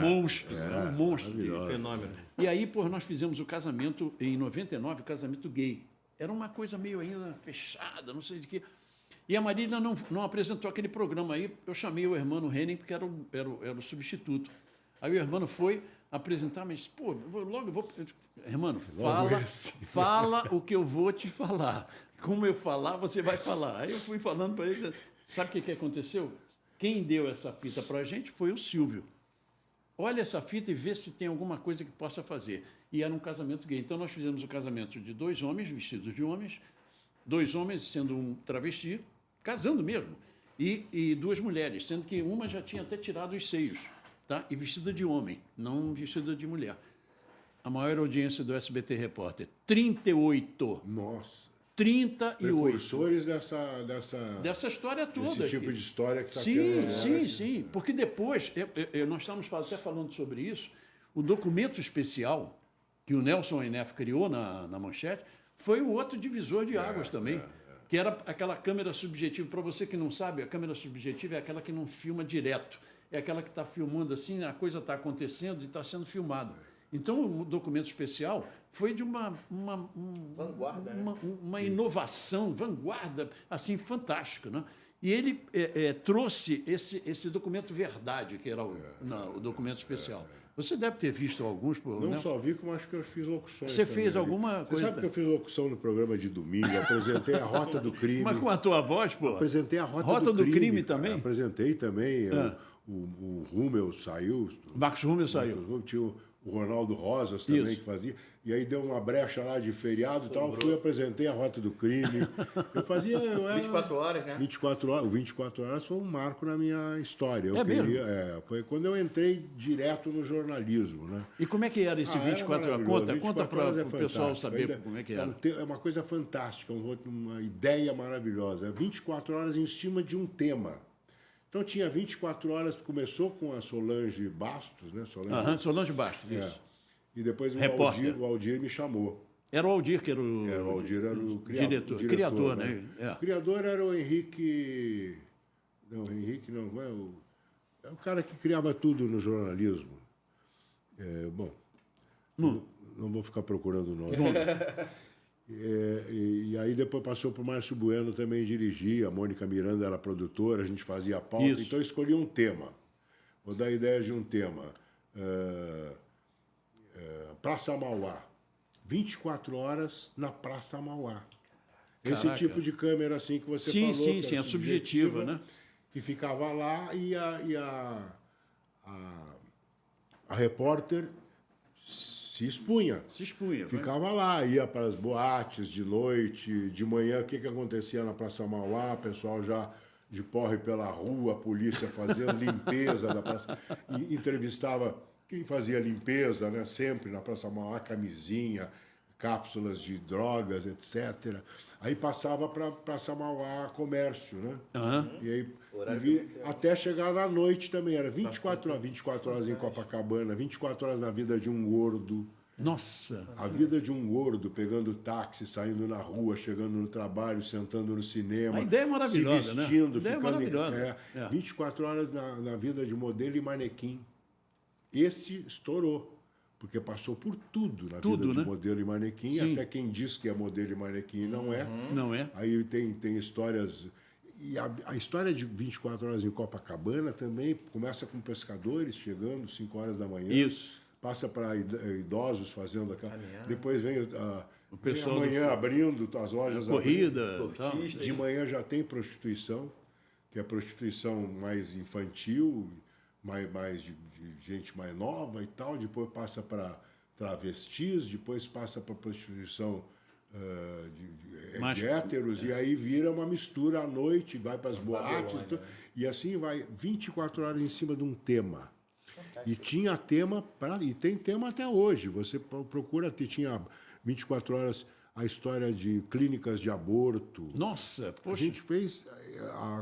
monstro, um monstro. Fenômeno. E aí, nós fizemos o casamento, em 99, o casamento gay. Era uma coisa meio ainda fechada, não sei de quê. E a Marília não apresentou aquele programa aí. Eu chamei o Hermano Henning, porque era o substituto. Aí o Hermano foi apresentar, mas, logo eu vou... Hermano, fala o que eu vou te falar. Como eu falar, você vai falar. Aí eu fui falando para ele. Sabe o que aconteceu? Quem deu essa fita para a gente foi o Silvio. Olha essa fita e vê se tem alguma coisa que possa fazer. E era um casamento gay. Então, nós fizemos o casamento de 2 homens vestidos de homens, 2 homens sendo um travesti, casando mesmo, e 2 mulheres, sendo que uma já tinha até tirado os seios, tá? E vestida de homem, não vestida de mulher. A maior audiência do SBT Repórter, 38. Nossa. 38. Precursores dessa história toda. Desse tipo de história que está sim, tendo agora. Sim, sim. Porque depois, nós estamos até falando sobre isso, o documento especial que o Nelson Enef criou na Manchete foi o outro divisor de águas também. Que era aquela câmera subjetiva. Para você que não sabe, a câmera subjetiva é aquela que não filma direto. É aquela que está filmando assim, a coisa está acontecendo e está sendo filmada. Então, o documento especial foi de uma vanguarda, uma inovação, vanguarda, assim, fantástica, né? E ele trouxe esse documento verdade, que era o documento especial. Você deve ter visto alguns... Não só vi, como acho que eu fiz locuções. Você também fez ali. alguma coisa... Você sabe que eu fiz locução no programa de domingo, apresentei a Rota do Crime. Mas com a tua voz, pô? Apresentei a Rota do Crime também? Apresentei também. O Rummel saiu. Marcos Rummel saiu. Tinha o Ronaldo Rosas também que fazia. E aí deu uma brecha lá de feriado e tal. Fui, apresentei a Rota do Crime. Eu fazia... 24 horas, né? 24 horas. O 24 horas foi um marco na minha história. Mesmo? Foi quando eu entrei direto no jornalismo, né? E como é que era esse 24 horas? Conta para o pessoal saber como é que era. É uma coisa fantástica, uma ideia maravilhosa. 24 horas em cima de um tema. Então tinha 24 horas, começou com a Solange Bastos, né? Solange Bastos, isso. E depois o Aldir me chamou. Era o Aldir que era o... O Aldir era o criador, né? O criador era o Henrique... Não, Henrique não, é o cara que criava tudo no jornalismo. Não vou ficar procurando o nome. E aí depois passou para o Márcio Bueno também dirigir, a Mônica Miranda era produtora, a gente fazia a pauta. Isso. Então eu escolhi um tema. Vou dar a ideia de um tema. Praça Mauá. 24 horas na Praça Mauá. Esse tipo de câmera assim que você falou. Sim, a subjetiva, né? Que ficava lá e a repórter se expunha. Ficava lá, ia para as boates de noite, de manhã, o que acontecia na Praça Mauá, o pessoal já de porre pela rua, a polícia fazendo limpeza da praça. E entrevistava quem fazia limpeza, né? Sempre na Praça Mauá, camisinha, cápsulas de drogas, etc. Aí passava para Praça Mauá comércio, né? E aí até chegar na noite também, era 24 horas em Copacabana, 24 horas na vida de um gordo. Nossa! A vida de um gordo, pegando táxi, saindo na rua, chegando no trabalho, sentando no cinema. A ideia é maravilhosa, se vestindo, né? A ideia ficando é maravilhosa. 24 horas na vida de modelo e manequim. Este estourou, porque passou por tudo na vida de modelo e manequim. Sim. Até quem diz que é modelo e manequim não é. Não é. Aí tem histórias... E a história de 24 horas em Copacabana também começa com pescadores chegando 5 horas da manhã. Isso. Passa para idosos fazendo aquela... Depois vem o pessoal amanhã abrindo as lojas. Corrida. De manhã já tem prostituição, que é a prostituição mais infantil, mais de gente mais nova e tal. Depois passa para travestis, depois passa para prostituição de héteros, e aí vira uma mistura à noite, vai para as boates, e assim vai 24 horas em cima de um tema. E tinha tema, e tem tema até hoje. Você procura, tinha 24 horas a história de clínicas de aborto. Nossa, poxa. A gente fez,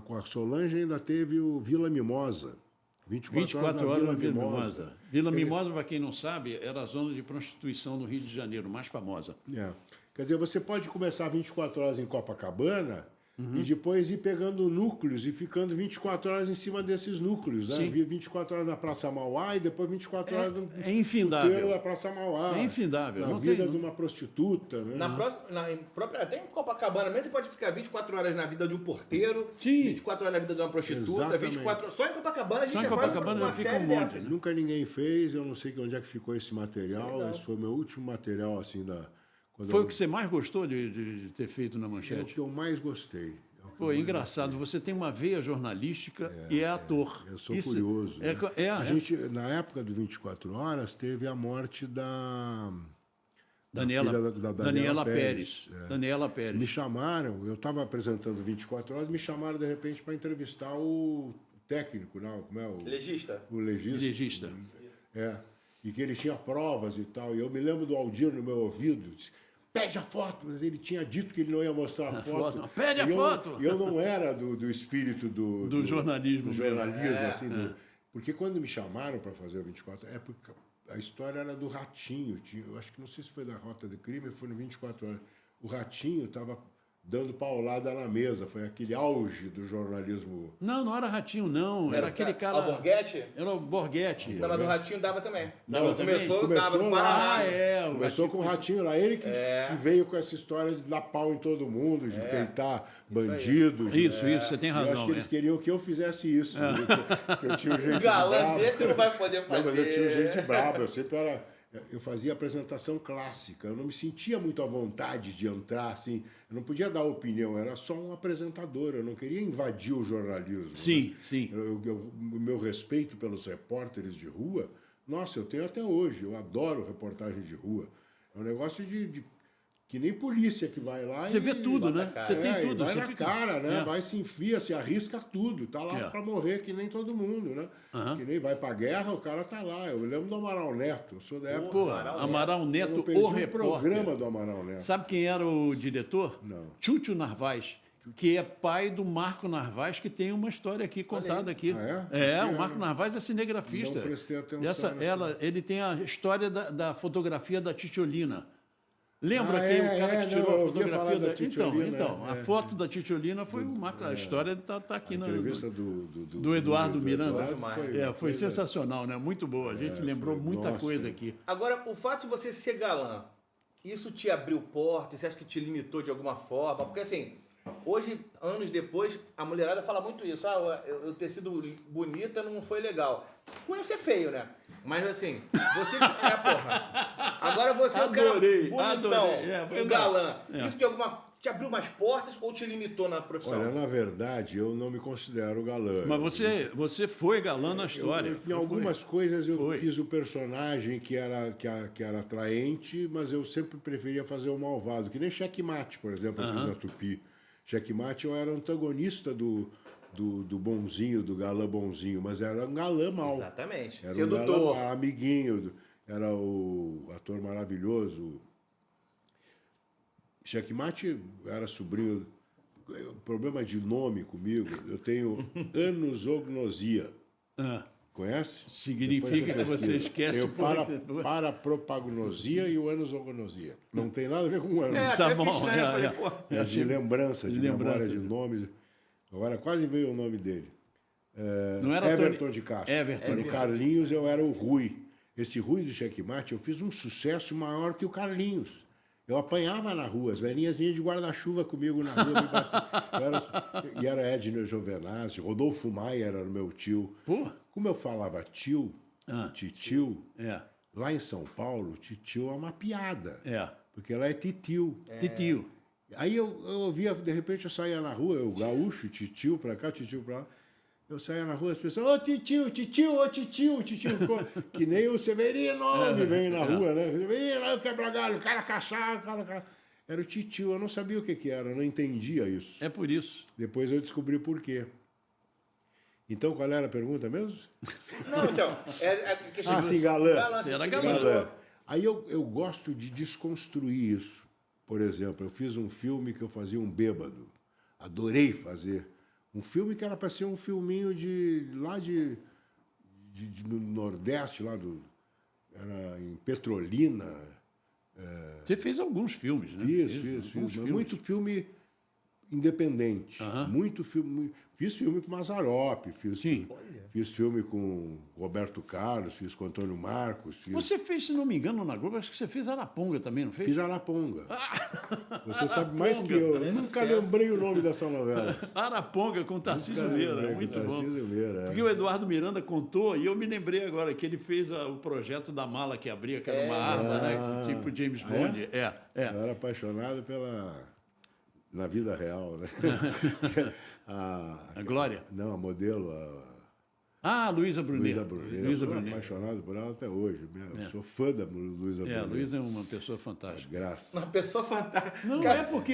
com a Solange ainda teve o Vila Mimosa. 24 horas na Vila Mimosa. Vila Mimosa, para quem não sabe, era a zona de prostituição no Rio de Janeiro, mais famosa. Quer dizer, você pode começar 24 horas em Copacabana e depois ir pegando núcleos e ficando 24 horas em cima desses núcleos, né? 24 horas na Praça Mauá e depois 24 horas no puteiro da Praça Mauá. É infindável. Na vida de uma prostituta. Né? Até em Copacabana mesmo você pode ficar 24 horas na vida de um porteiro, 24 horas na vida de uma prostituta, Exatamente. 24 horas. Só em Copacabana a gente já faz uma série dessas. Nunca ninguém fez, eu não sei onde é que ficou esse material. Esse foi o meu último material, assim, Foi o que você mais gostou de ter feito na Manchete? É o que eu mais gostei. Pô, engraçado, você tem uma veia jornalística e é ator. Eu sou curioso. A gente, na época do 24 Horas, teve a morte da Daniela Pérez. Daniela Pérez. Me chamaram, eu estava apresentando 24 Horas, me chamaram, de repente, para entrevistar o técnico, não, como é? O legista. O legista. E que ele tinha provas e tal. E eu me lembro do Aldir no meu ouvido, disse, pede a foto, mas ele tinha dito que ele não ia mostrar a foto. Pede a foto! E eu não era do espírito do jornalismo. Do jornalismo, assim. Porque quando me chamaram para fazer o 24, porque a história era do Ratinho. Eu acho que não sei se foi da Rota do Crime, foi no 24 Horas. O Ratinho estava dando paulada na mesa. Foi aquele auge do jornalismo. Não era Ratinho, não. Era aquele cara... O Borghetti? Era o Borghetti. Não, mas do Ratinho dava também. Começou dava no Paraná. Começou com o Ratinho lá. Ele que veio com essa história de dar pau em todo mundo, de peitar bandidos. Isso, você tem razão. Eu acho que eles queriam que eu fizesse isso. Que eu tinha gente galã desse não vai poder fazer. Não, mas eu tinha gente brava. Eu sempre eu fazia apresentação clássica, eu não me sentia muito à vontade de entrar, assim, eu não podia dar opinião, eu era só um apresentador, eu não queria invadir o jornalismo. Sim, né? sim. O meu respeito pelos repórteres de rua, nossa, eu tenho até hoje, eu adoro reportagem de rua. É um negócio que nem polícia que vai lá Você vê tudo, né? Você tem tudo. Vai você na cara, né? Vai, se enfia, se arrisca tudo. Tá lá para morrer, que nem todo mundo, né? Que nem vai pra guerra, o cara tá lá. Eu lembro do Amaral Neto. Eu sou da época. Pô, Amaral Neto, o repórter. Programa do Amaral Neto. Sabe quem era o diretor? Não. Chúcio Narvaz, que é pai do Marco Narvaz, que tem uma história aqui contada aqui. O Marco Narvaz é cinegrafista. Não prestei atenção. Ele tem a história da fotografia da Titiolina. Lembra o cara que tirou a fotografia da Titiolina? Então, a foto da Titiolina foi a história está aqui na entrevista do Eduardo Miranda. Foi sensacional, né? Muito boa. A gente lembrou muita coisa aqui. Agora, o fato de você ser galã, isso te abriu portas? Você acha que te limitou de alguma forma? Porque assim, hoje, anos depois, a mulherada fala muito isso. Ah, eu ter sido bonita não foi legal. Ruim é ser feio, né? Mas assim, você... porra. Agora você é o cara bonitão, o galã. Isso de alguma... Te abriu mais portas ou te limitou na profissão? Olha, na verdade, eu não me considero galã. Mas você foi galã na história. Em algumas coisas eu fiz o personagem que era atraente, mas eu sempre preferia fazer o malvado. Que nem Checkmate, por exemplo, eu fiz na Tupi. Checkmate eu era antagonista do bonzinho, do galã bonzinho, mas era um galã mau. Exatamente. Era Sedutor. Um galã amiguinho, era o ator maravilhoso. Checkmate era sobrinho. Problema de nome comigo, eu tenho anosognosia. Conhece? Significa que você esquece o parapropagnosia e o anosognosia. Não tem nada a ver com o ano. Tá bom. É de lembrança, de memória de nomes. Agora quase veio o nome dele. Não era Everton de Castro. Everton. No Carlinhos eu era o Rui. Este Rui do Checkmate, eu fiz um sucesso maior que o Carlinhos. Eu apanhava na rua, as velhinhas vinham de guarda-chuva comigo na rua. E era Edner Jovenazzi, Rodolfo Maia era o meu tio. Pô. Como eu falava tio, titio, É. lá em São Paulo, titio é uma piada. É. Porque ela é titio. Titio. Aí eu via, de repente eu saía na rua, eu gaúcho, titio pra cá, titio pra lá. Eu saía na rua, as pessoas, ô titio, que nem o Severino me vem na rua, né? Severino, quebra-galho, cara crachá, cara. Era o titio, eu não sabia o que era, eu não entendia isso. É por isso. Depois eu descobri por quê. Então, qual era a pergunta mesmo? Não, então. Sim, galã. Você era galã. Aí eu gosto de desconstruir isso. Por exemplo, eu fiz um filme que eu fazia um bêbado. Adorei fazer. Um filme que era para ser um filminho no Nordeste, era em Petrolina. Você fez alguns filmes, né? Fiz. Muito filme independente. Muito filme. Fiz filme com Mazzaropi, fiz filme com Roberto Carlos, fiz com Antônio Marcos. Você fez, se não me engano, na Globo, acho que você fez Araponga também, não fez? Fiz Araponga. Você sabe mais que eu. Eu nunca lembrei o nome dessa novela. Araponga com Tarcísio Meira, muito bom. Porque o Eduardo Miranda contou, e eu me lembrei agora que ele fez o projeto da mala que abria, que era uma arma, né? Tipo James Bond. Eu era apaixonado na vida real, né? A Glória? Não, a modelo. Luísa Brunet. Eu sou apaixonado por ela até hoje. Eu sou fã da Luísa Brunet. A Luísa é uma pessoa fantástica. Graças. Uma pessoa fantástica. Não, é porque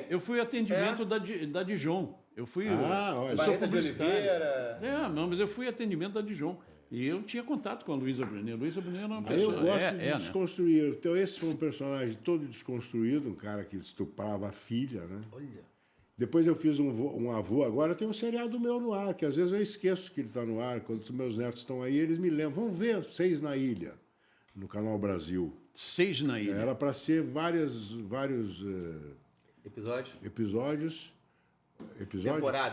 eu fui atendimento da Dijon. Eu sou publicitário. Mas eu fui atendimento da Dijon. E eu tinha contato com a Luísa Brunet. A Luísa Brunet era uma pessoa... Eu gosto de desconstruir. Né? Então, esse foi um personagem todo desconstruído, um cara que estuprava a filha, né? Olha. Depois eu fiz um avô, agora tem um seriado meu no ar, que às vezes eu esqueço que ele está no ar. Quando os meus netos estão aí, eles me lembram. Vamos ver 6 na Ilha, no Canal Brasil. 6 na Ilha. Era para ser vários episódios.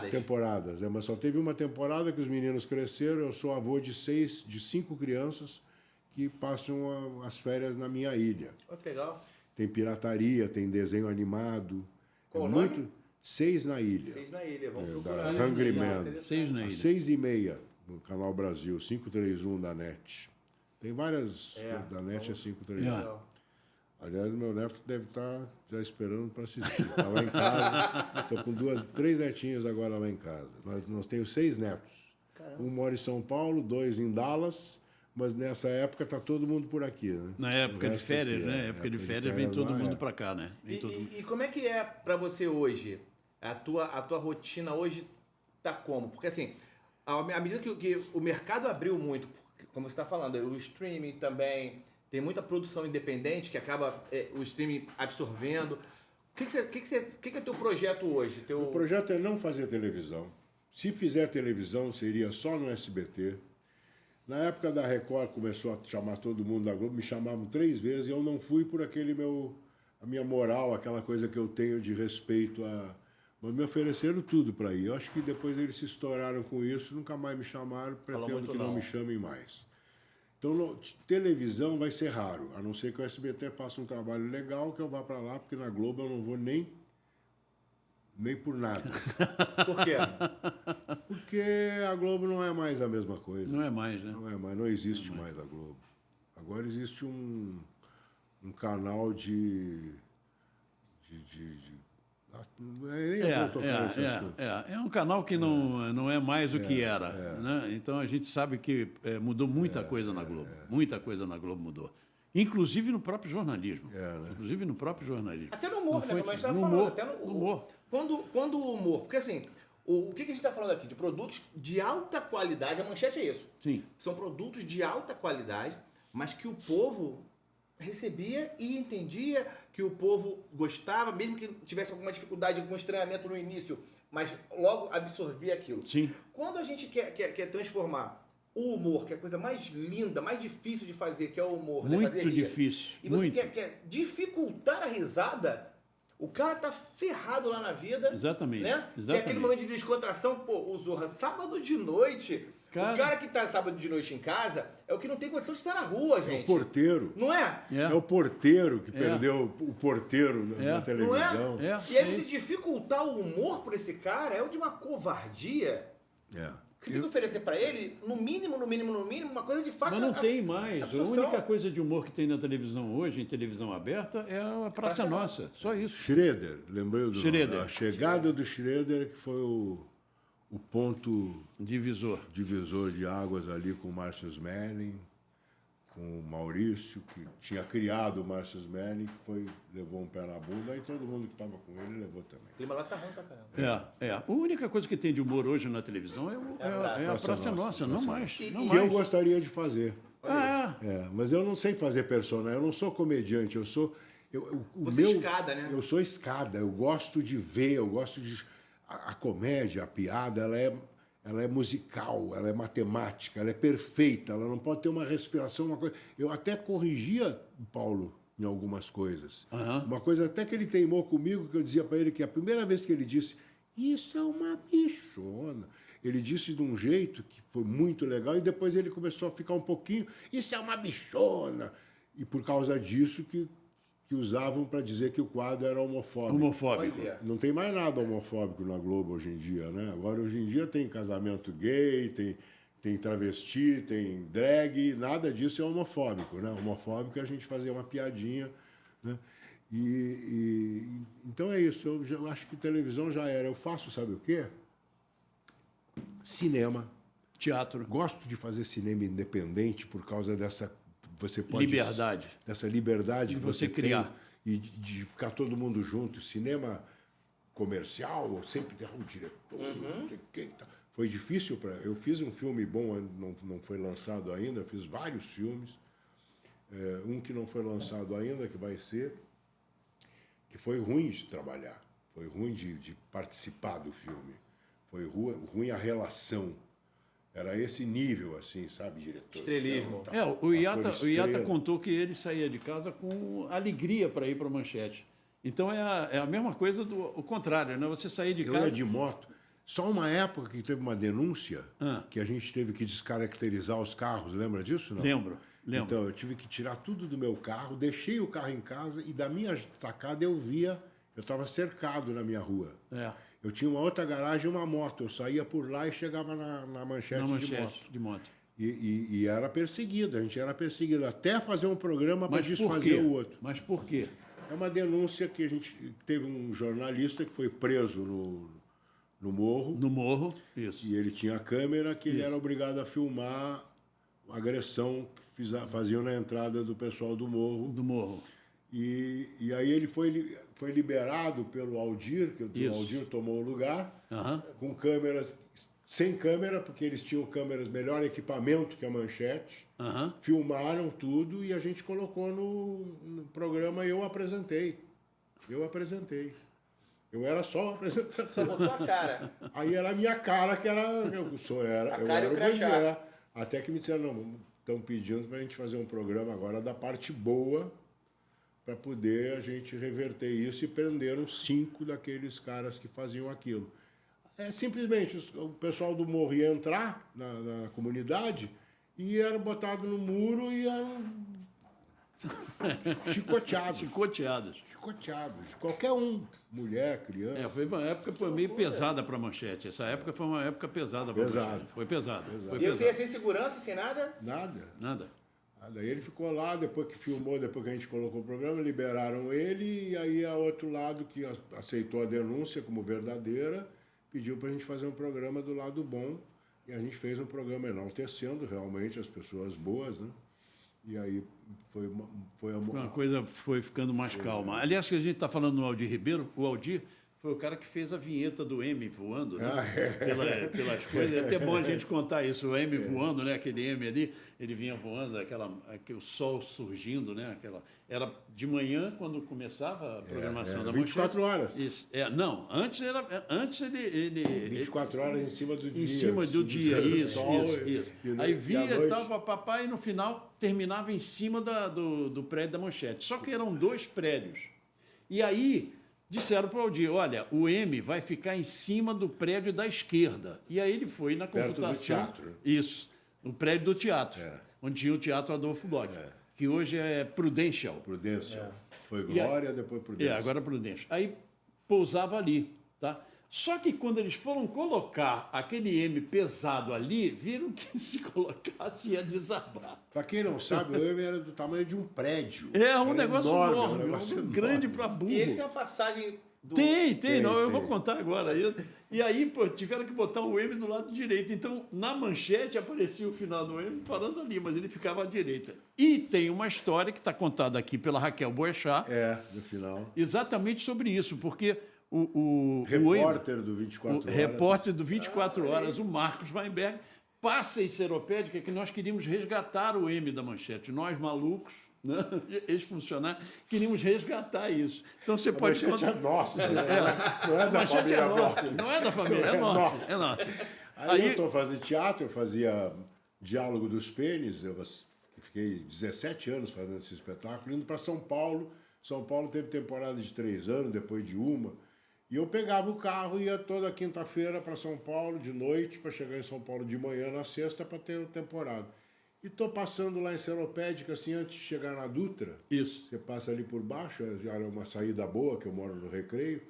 Temporadas. Mas só teve uma temporada que os meninos cresceram. Eu sou avô de 5 crianças que passam as férias na minha ilha. Que legal. Tem pirataria, tem desenho animado. Qual o nome? 6 na Ilha. 6 na Ilha, vamos procurar. Da Hungry Man. 6 na Ilha. 6h30 no Canal Brasil, 531 da NET. Tem várias da NET, é 531. Aliás, meu neto deve estar já esperando para assistir. Está lá em casa. Estou com 3 netinhos agora lá em casa. Nós temos 6 netos. Caramba. Um mora em São Paulo, 2 em Dallas, mas nessa época está todo mundo por aqui. Né? Na época de férias, né? Época de férias vem todo mundo para cá, né? E como é que é para você hoje? A tua rotina hoje está como? Porque assim, à medida que o mercado abriu muito, como você está falando, o streaming também... Tem muita produção independente que acaba o streaming absorvendo. O que é teu projeto hoje? O projeto é não fazer televisão. Se fizer televisão, seria só no SBT. Na época da Record, começou a chamar todo mundo da Globo, me chamavam 3 vezes e eu não fui por a minha moral, aquela coisa que eu tenho de respeito a... Mas me ofereceram tudo para ir. Eu acho que depois eles se estouraram com isso, nunca mais me chamaram, pretendo que não me chamem mais. Então, televisão vai ser raro, a não ser que o SBT faça um trabalho legal, que eu vá para lá, porque na Globo eu não vou nem por nada. Por quê? Porque a Globo não é mais a mesma coisa. Não é mais, né? Não é mais, não existe mais a Globo. Agora existe um canal É um canal que não é mais o que era. Né? Então a gente sabe que mudou muita coisa na Globo. Muita coisa na Globo mudou. Inclusive no próprio jornalismo. Né? Inclusive no próprio jornalismo. Até no humor, né? Como a gente estava falando. Humor, até no humor. Quando o humor... Porque assim, o que a gente está falando aqui? De produtos de alta qualidade. A manchete é isso. Sim. São produtos de alta qualidade, mas que o povo recebia e entendia, que o povo gostava, mesmo que tivesse alguma dificuldade, algum estranhamento no início, mas logo absorvia aquilo. Sim. Quando a gente quer transformar o humor, que é a coisa mais linda, mais difícil de fazer, que é o humor, muito fazer rir, difícil. e você quer dificultar a risada, o cara tá ferrado lá na vida. Exatamente. Né? Exatamente. Tem aquele momento de descontração, pô, o Zorra, sábado de noite. O cara que tá sábado de noite em casa é o que não tem condição de estar na rua, gente. É o porteiro. Não é? É o porteiro que perdeu o porteiro na televisão. Não é? E aí você dificultar o humor pra esse cara é de uma covardia. Você tem que oferecer pra ele, no mínimo, uma coisa de fácil. Mas não tem mais. A única coisa de humor que tem na televisão hoje, em televisão aberta, é a Praça Nossa. Só isso. Schroeder, lembrei do Schroeder. nome. A chegada do Schroeder, que foi o ponto divisor de águas ali com o Márcio Smelling, com o Maurício, que tinha criado o Márcio Smelling, que levou um pé na bunda, e todo mundo que estava com ele levou também. O clima lá tá ruim pra caramba. A única coisa que tem de humor hoje na televisão é a Praça Nossa, não mais. Que eu gostaria de fazer. Mas eu não sei fazer personagem, eu não sou comediante, eu sou... Você é escada, né? Eu sou escada, eu gosto de ver, eu gosto de... A comédia, a piada, ela é musical, ela é matemática, ela é perfeita, ela não pode ter uma respiração, uma coisa... Eu até corrigia o Paulo em algumas coisas. Uma coisa até que ele teimou comigo, que eu dizia para ele que a primeira vez que ele disse, isso é uma bichona, ele disse de um jeito que foi muito legal, e depois ele começou a ficar um pouquinho, isso é uma bichona. E por causa disso que usavam para dizer que o quadro era homofóbico. Não tem mais nada homofóbico na Globo hoje em dia, né? Agora, hoje em dia, tem casamento gay, tem travesti, tem drag, nada disso é homofóbico, né? Homofóbico é a gente fazer uma piadinha, né? Então é isso, eu acho que televisão já era. Eu faço, sabe o quê? Cinema. Teatro. Gosto de fazer cinema independente por causa dessa... Você pode, dessa liberdade de que você criar e de ficar todo mundo junto. Cinema comercial sempre tem um diretor, não sei quem. Foi difícil para... Eu fiz um filme bom, não foi lançado ainda, eu fiz vários filmes. Um que não foi lançado ainda, que vai ser, que foi ruim de trabalhar, foi ruim de participar do filme, foi ruim a relação. Era esse nível, assim, sabe, diretor? Estrelismo. O Iata contou que ele saía de casa com alegria para ir para a Manchete. Então é a mesma coisa o contrário, né? Você sair de casa... Eu ia de moto. Só uma época que teve uma denúncia que a gente teve que descaracterizar os carros. Lembra disso? Não? Lembro. Então, eu tive que tirar tudo do meu carro, deixei o carro em casa e da minha sacada eu estava cercado na minha rua. Eu tinha uma outra garagem e uma moto. Eu saía por lá e chegava na manchete de moto. E era perseguido. A gente era perseguido até fazer um programa para desfazer o outro. Mas por quê? É uma denúncia que a gente teve um jornalista que foi preso no morro. No morro, isso. E ele tinha a câmera que ele era obrigado a filmar a agressão que faziam na entrada do pessoal do morro. Do morro. E aí ele foi liberado pelo Aldir, que o Aldir tomou o lugar, com câmeras, sem câmera, porque eles tinham câmeras, melhor equipamento que a Manchete, filmaram tudo e a gente colocou no programa e eu apresentei. Eu era só uma apresentação. Só botou a cara. Aí era a minha cara, que era... Eu era o Bandeira. Até que me disseram, não, estão pedindo para a gente fazer um programa agora da parte boa, para poder a gente reverter isso, e prenderam 5 daqueles caras que faziam aquilo. Simplesmente o pessoal do morro ia entrar na comunidade e eram botados no muro e eram chicoteados. Chicoteados. Qualquer um. Mulher, criança. Foi uma época meio pesada para a Manchete. Essa época foi uma época pesada para a Manchete. Foi pesada. E você ia sem segurança, sem nada? Nada. Daí ele ficou lá, depois que filmou, depois que a gente colocou o programa, liberaram ele, e aí a outro lado que aceitou a denúncia como verdadeira, pediu para a gente fazer um programa do lado bom, e a gente fez um programa enaltecendo realmente as pessoas boas, né? E aí uma coisa foi ficando mais calma. Aliás, que a gente está falando no Aldir Ribeiro, o Aldir foi o cara que fez a vinheta do M voando, né? Pelas coisas. É até bom a gente contar isso, o M voando, né? Aquele M ali, ele vinha voando, o sol surgindo, né? Era de manhã, quando começava a programação da Manchete. 24 horas. Isso. Não, antes ele 24 horas em cima do dia. Em cima do dia, isso. Aí via e tal, papai, e no final terminava em cima do prédio da Manchete. Só que eram 2 prédios. E aí disseram para o Aldir, olha, o M vai ficar em cima do prédio da esquerda. E aí ele foi na computação. Perto do teatro. Isso, no prédio do teatro, onde tinha o Teatro Adolfo Bloch, que hoje é Prudential. Foi Glória, depois Prudential. Agora Prudential. Aí pousava ali, tá? Só que quando eles foram colocar aquele M pesado ali, viram que se colocasse ia desabar. Para quem não sabe, o M era do tamanho de um prédio. Um negócio enorme, grande para burro. E ele tem uma passagem... Tem. Eu vou contar agora. E aí, tiveram que botar o M do lado direito. Então, na Manchete aparecia o final do M parando ali, mas ele ficava à direita. E tem uma história que está contada aqui pela Raquel Boechat. No final. Exatamente sobre isso, porque o repórter do 24 Horas. Repórter do 24 Horas, o Marcos Weinberg, passa em Seropédica que nós queríamos resgatar o M da Manchete. Nós, malucos, né? Ex-funcionários, queríamos resgatar isso. Então você pode... A Manchete é nossa. Não é da família. Não é da família, é nossa. Aí eu estou fazendo teatro, eu fazia Diálogo dos Pênis, eu fiquei 17 anos fazendo esse espetáculo, indo para São Paulo. São Paulo teve temporada de 3 anos, depois de uma. E eu pegava o carro e ia toda quinta-feira para São Paulo, de noite, para chegar em São Paulo de manhã, na sexta, para ter a temporada. E estou passando lá em Seropédica, assim, antes de chegar na Dutra. Isso. Você passa ali por baixo, já é uma saída boa, que eu moro no Recreio.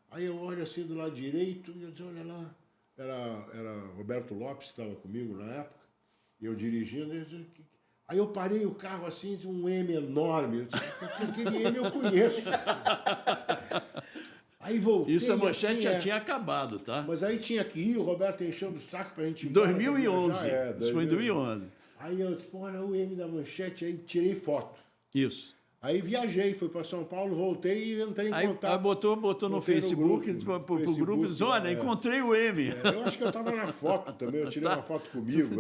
Aí eu olho assim do lado direito e eu disse, olha lá. Era Roberto Lopes que estava comigo na época. E eu dirigindo, aí eu parei o carro assim, um M enorme. Eu disse, aquele M eu conheço. Aí voltei. Isso a Manchete já tinha acabado, tá? Mas aí tinha que ir, o Roberto enchendo o saco pra gente ir. 2011. Isso foi em 2011. Aí eu disse, pô, olha o M da Manchete, aí tirei foto. Isso. Aí viajei, fui para São Paulo, voltei e entrei em contato. Aí botou no Facebook, pro grupo, e disse, olha, encontrei o M. Eu acho que eu estava na foto também, eu tirei uma foto comigo.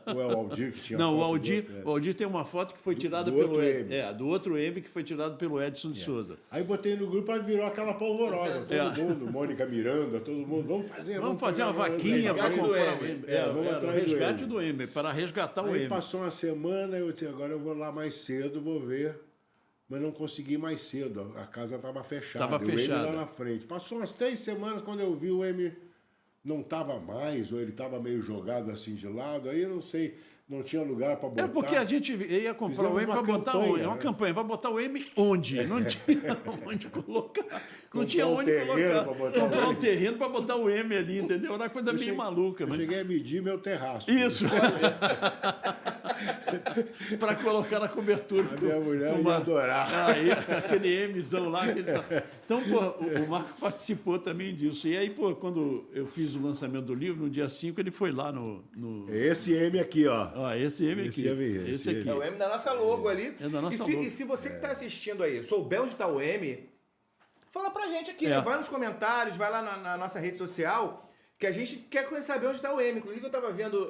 Ou é o Aldir que tinha Não, foto? O Aldir tem uma foto que foi tirada pelo Edson. Do outro M que foi tirado pelo Edson de Souza. Aí botei no grupo, aí virou aquela polvorosa, todo mundo, Mônica Miranda, todo mundo, vamos fazer uma vaquinha para comprar o M. Vamos atrás do resgate do M, para resgatar o M. Aí passou uma semana, eu disse, agora eu vou lá mais cedo, vou ver. Mas não consegui mais cedo, a casa estava fechada. Estava fechada. O M lá na frente. Passou umas 3 semanas, quando eu vi o M não estava mais, ou ele estava meio jogado assim de lado, aí eu não sei, não tinha lugar para botar. Porque a gente ia comprar o M para botar onde? Uma campanha, vai botar o M onde? Não tinha onde colocar. Não tinha onde colocar. Comprar um terreno para botar o M ali, entendeu? Era uma coisa bem maluca. Eu cheguei a medir meu terraço. Isso. Para colocar na cobertura. A minha mulher ia adorar. Aí, aquele Mzão lá. Então, pô, o Marco participou também disso. E aí, pô, quando eu fiz o lançamento do livro, no dia 5, ele foi lá no... Esse M aqui, ó. Esse M aqui. Esse aqui. É o M da nossa logo ali. É da nossa logo. E se você que está assistindo aí, souber onde está o M, fala pra gente aqui, né? Vai nos comentários, vai lá na nossa rede social, que a gente quer saber onde está o M. Inclusive, eu estava vendo,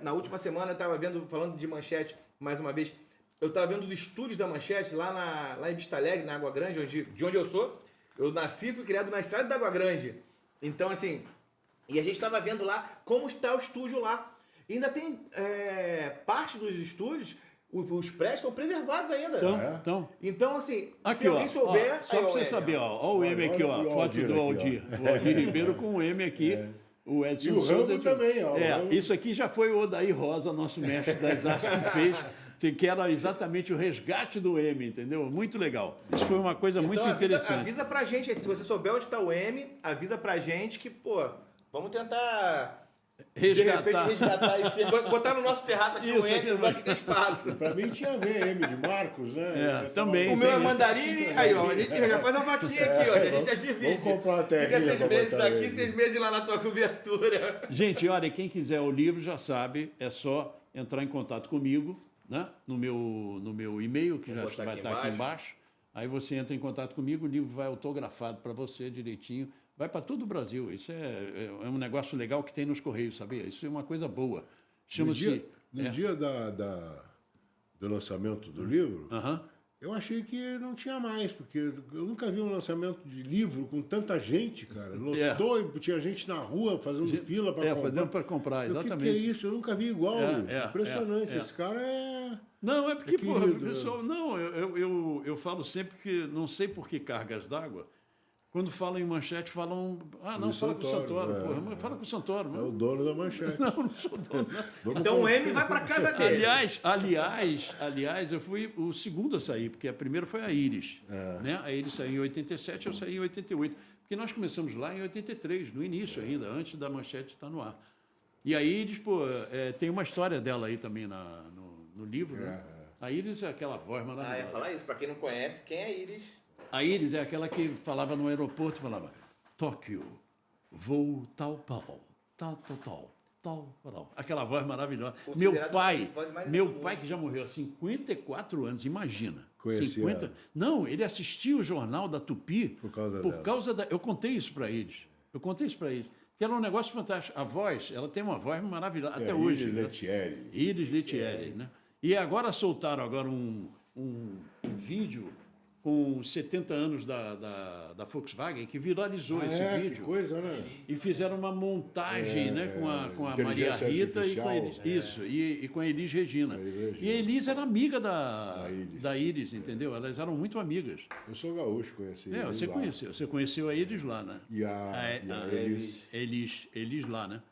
na última semana, eu estava vendo, falando de Manchete, mais uma vez, eu estava vendo os estúdios da Manchete lá em Vista Alegre, na Água Grande, de onde eu sou. Eu nasci e fui criado na estrada da Água Grande. Então, assim, e a gente estava vendo lá como está o estúdio lá. E ainda tem parte dos estúdios, os prédios estão preservados ainda. Então, assim, aqui, se alguém souber... Só para você saber, ó o M aqui, ó, a foto do Aldir. O Aldir Ribeiro com o M aqui. O Edson E o Souza Rambo também, ó. Isso aqui já foi o Odair Rosa, nosso mestre das artes, que fez, que era exatamente o resgate do M, entendeu? Muito legal. Isso foi uma coisa muito interessante. Avisa pra gente, se você souber onde está o M, avisa pra gente que, pô, vamos tentar... Resgatar. De repente resgatar esse... Botar no nosso terraço aqui o M, vai que tem espaço. Pra mim tinha VM de Marcos, né? Também. O meu é mandarine, aí ó, a gente já faz uma vaquinha aqui, ó, a gente já divide. Vamos comprar uma terrinha. Fica 6 meses aqui, 6 meses lá na tua cobertura. Gente, olha, quem quiser o livro já sabe, é só entrar em contato comigo, né? No meu e-mail, que já vai estar aqui embaixo. Aí você entra em contato comigo, o livro vai autografado para você direitinho. Vai para todo o Brasil. Isso é um negócio legal que tem nos Correios, sabia? Isso é uma coisa boa. Chama-se... No dia do lançamento do livro, eu achei que não tinha mais, porque eu nunca vi um lançamento de livro com tanta gente, cara. Lotou e tinha gente na rua fazendo fila para comprar. Fazendo para comprar, exatamente. O que é isso? Eu nunca vi igual. Impressionante. Esse cara é... Não, é porque, porra, querido, pessoal... Não, eu falo sempre que não sei por que cargas d'água. Quando falam em Manchete, falam... fala com o Santoro. Porra, fala com o Santoro. É o dono da Manchete. Não sou dono. Então o M vai para casa dele. Aliás, eu fui o segundo a sair, porque a primeira foi a Iris. Né? A Iris saiu em 87, eu saí em 88. Porque nós começamos lá em 83, no início ainda, antes da Manchete estar no ar. E a Iris, tem uma história dela aí também no livro. Né? A Iris é aquela voz maravilhosa. Ia falar isso. Para quem não conhece, quem é Iris? A Iris é aquela que falava no aeroporto, falava Tóquio, voo tal, tal. Aquela voz maravilhosa. Meu pai que já morreu há 54 anos, imagina. Conhecia 50. Não, ele assistia o jornal da Tupi por causa da... Eu contei isso para eles. Que era um negócio fantástico. A voz, ela tem uma voz maravilhosa até hoje. Iris Lettieri, né? E agora soltaram um vídeo com 70 anos da Volkswagen, que viralizou esse vídeo. Que coisa, né? E fizeram uma montagem com a Maria Rita e com a Elis. Isso, e com a Elis Regina. E a Elis era amiga da Iris, entendeu? Elas eram muito amigas. Eu sou gaúcho, conheci Elis. Você conheceu a Elis lá, né? E a Elis lá, né?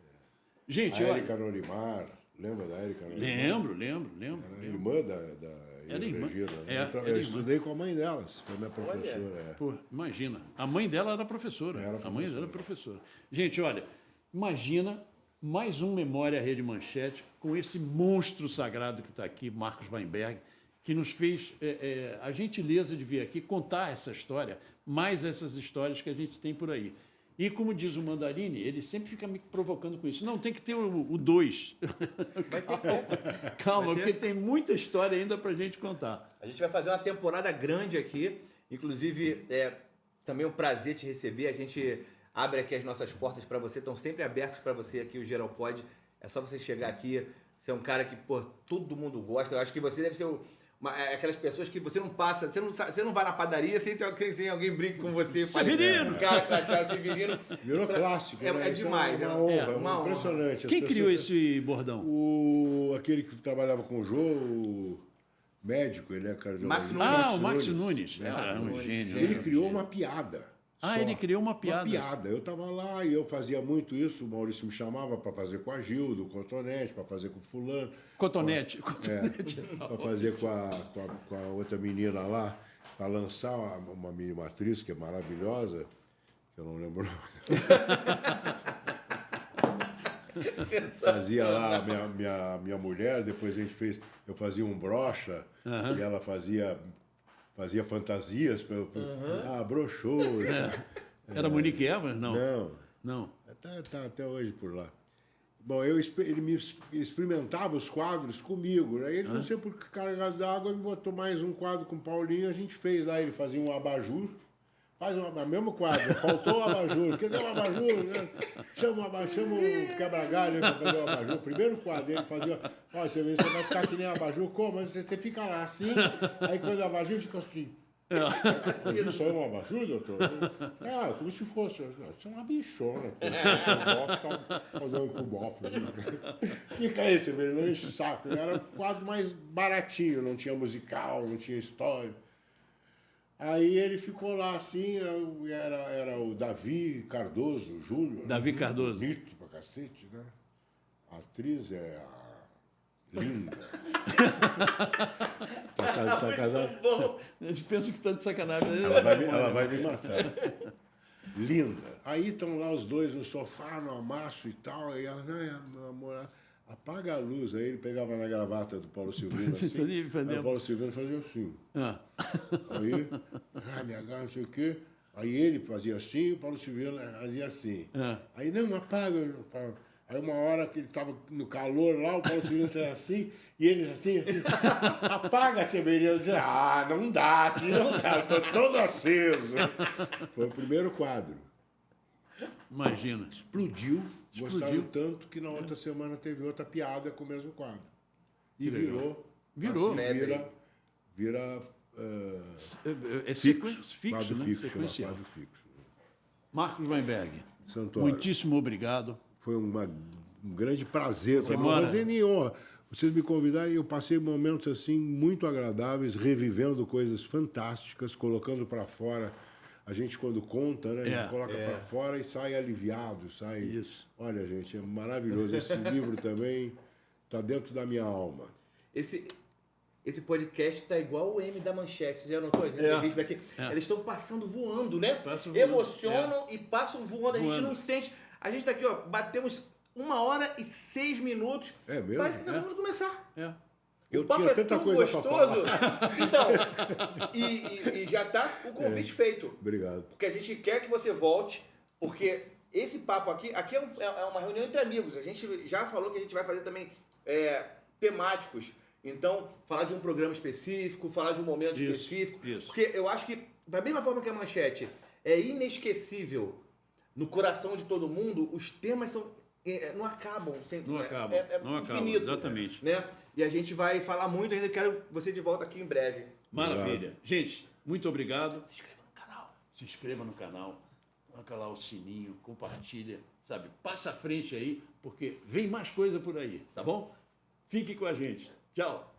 Gente, a Érica Norimar, lembra da Érica Norimar? Lembro. Era irmã da Regina. Eu estudei com a mãe delas, foi minha professora. Pô, imagina, a mãe dela era professora. A mãe dela era professora. Gente, olha, imagina mais um Memória Rede Manchete com esse monstro sagrado que está aqui, Marcos Weinberg, que nos fez a gentileza de vir aqui contar essa história, mais essas histórias que a gente tem por aí. E como diz o Mandarine, ele sempre fica me provocando com isso. Não, tem que ter o 2. Calma, porque tem muita história ainda para a gente contar. A gente vai fazer uma temporada grande aqui. Inclusive, também um prazer te receber. A gente abre aqui as nossas portas para você. Estão sempre abertas para você aqui, o Geral Pod. É só você chegar aqui. Você é um cara que, todo mundo gosta. Eu acho que você deve ser aquelas pessoas que você não passa, você não vai na padaria sem alguém brinque com você. Severino! Cara, crachá, Severino. Virou clássico. É demais. É uma honra, impressionante. Quem criou esse bordão? Aquele que trabalhava com o Jô, o médico, ele é cardiologista. O Max Nunes. Era um gênio. Ele criou uma piada. Ele criou uma piada. Uma piada. Eu estava lá e eu fazia muito isso. O Maurício me chamava para fazer com a Gildo, com o Cotonete, para fazer com o fulano. Cotonete. Para fazer com a outra menina lá, para lançar uma minimatriz que é maravilhosa, que eu não lembro o nome. Fazia lá minha mulher, depois eu fazia um brocha, e ela fazia fantasias. Broxou. Era Monique Evans? Não. Tá até hoje por lá. Bom, ele me experimentava os quadros comigo, né? Ele, não sei por que carregado d'água, me botou mais um quadro com o Paulinho, a gente fez lá, ele fazia um abajur. Faz o mesmo quadro, faltou o abajur. Cadê o abajur? Chama o quebra-galho para fazer o abajur. O primeiro quadro ele fazia, você vai ficar que nem abajur, como? Você fica lá assim, aí quando o abajur fica assim. Isso é um abajur, doutor? Como se fosse. Isso é uma bichona. Fazendo com bofe. Fica aí, você vê, não enche o saco. Era o quadro mais baratinho, não tinha musical, não tinha história. Aí ele ficou lá assim, era o Davi Cardoso Júnior. Davi Cardoso. Bonito pra cacete, né? A atriz é a Linda. Tá casada. Eles pensam que está de sacanagem. Ela vai me matar. Linda. Aí estão lá os dois no sofá, no amasso e tal. E ela, meu amor, apaga a luz. Aí ele pegava na gravata do Paulo Silvino assim. Aí o Paulo Silvino fazia assim. Aí, me agarra, não sei o quê. Aí ele fazia assim e o Paulo Silvino fazia assim. Aí, não apaga. Aí uma hora que ele estava no calor lá, o Paulo Silvino fazia assim, e eles assim, apaga, Severino. Eu dizia, não dá, assim não dá, eu tô todo aceso. Foi o primeiro quadro. Imagina. Explodiu. Gostaram tanto que na outra semana teve outra piada com o mesmo quadro. E virou. Vira fixo, quadro né? fixo, Sequencial. quadro fixo. Marcos Weinberg, Santoro, muitíssimo obrigado. foi um grande prazer. Semana. Vocês me convidaram e eu passei momentos assim muito agradáveis, revivendo coisas fantásticas, colocando para fora. A gente, quando conta, né? A gente coloca para fora e sai aliviado, sai... Isso. Olha, gente, é maravilhoso. Esse livro também está dentro da minha alma. Esse podcast tá igual o M da Manchete. Você já notou as entrevistas daqui? Eles estão passando voando, né? Emocionam e passam voando. A gente não sente. A gente tá aqui, ó, batemos 1h06. É mesmo? Parece que acabamos de começar. Eu tinha tanta coisa para falar. Então, e já tá o convite feito. Obrigado. Porque a gente quer que você volte, porque esse papo aqui é uma reunião entre amigos. A gente já falou que a gente vai fazer também temáticos. Então, falar de um programa específico, falar de um momento específico. Isso. Porque eu acho que, da mesma forma que a Manchete é inesquecível no coração de todo mundo, os temas não acabam. Não acabam. Não acabam, infinito, exatamente. Né? E a gente vai falar muito ainda. Quero você de volta aqui em breve. Maravilha. Obrigado. Gente, muito obrigado. Se inscreva no canal. Se inscreva no canal, coloca lá o sininho, compartilha, sabe? Passa à frente aí, porque vem mais coisa por aí, tá bom? Fique com a gente. Tchau.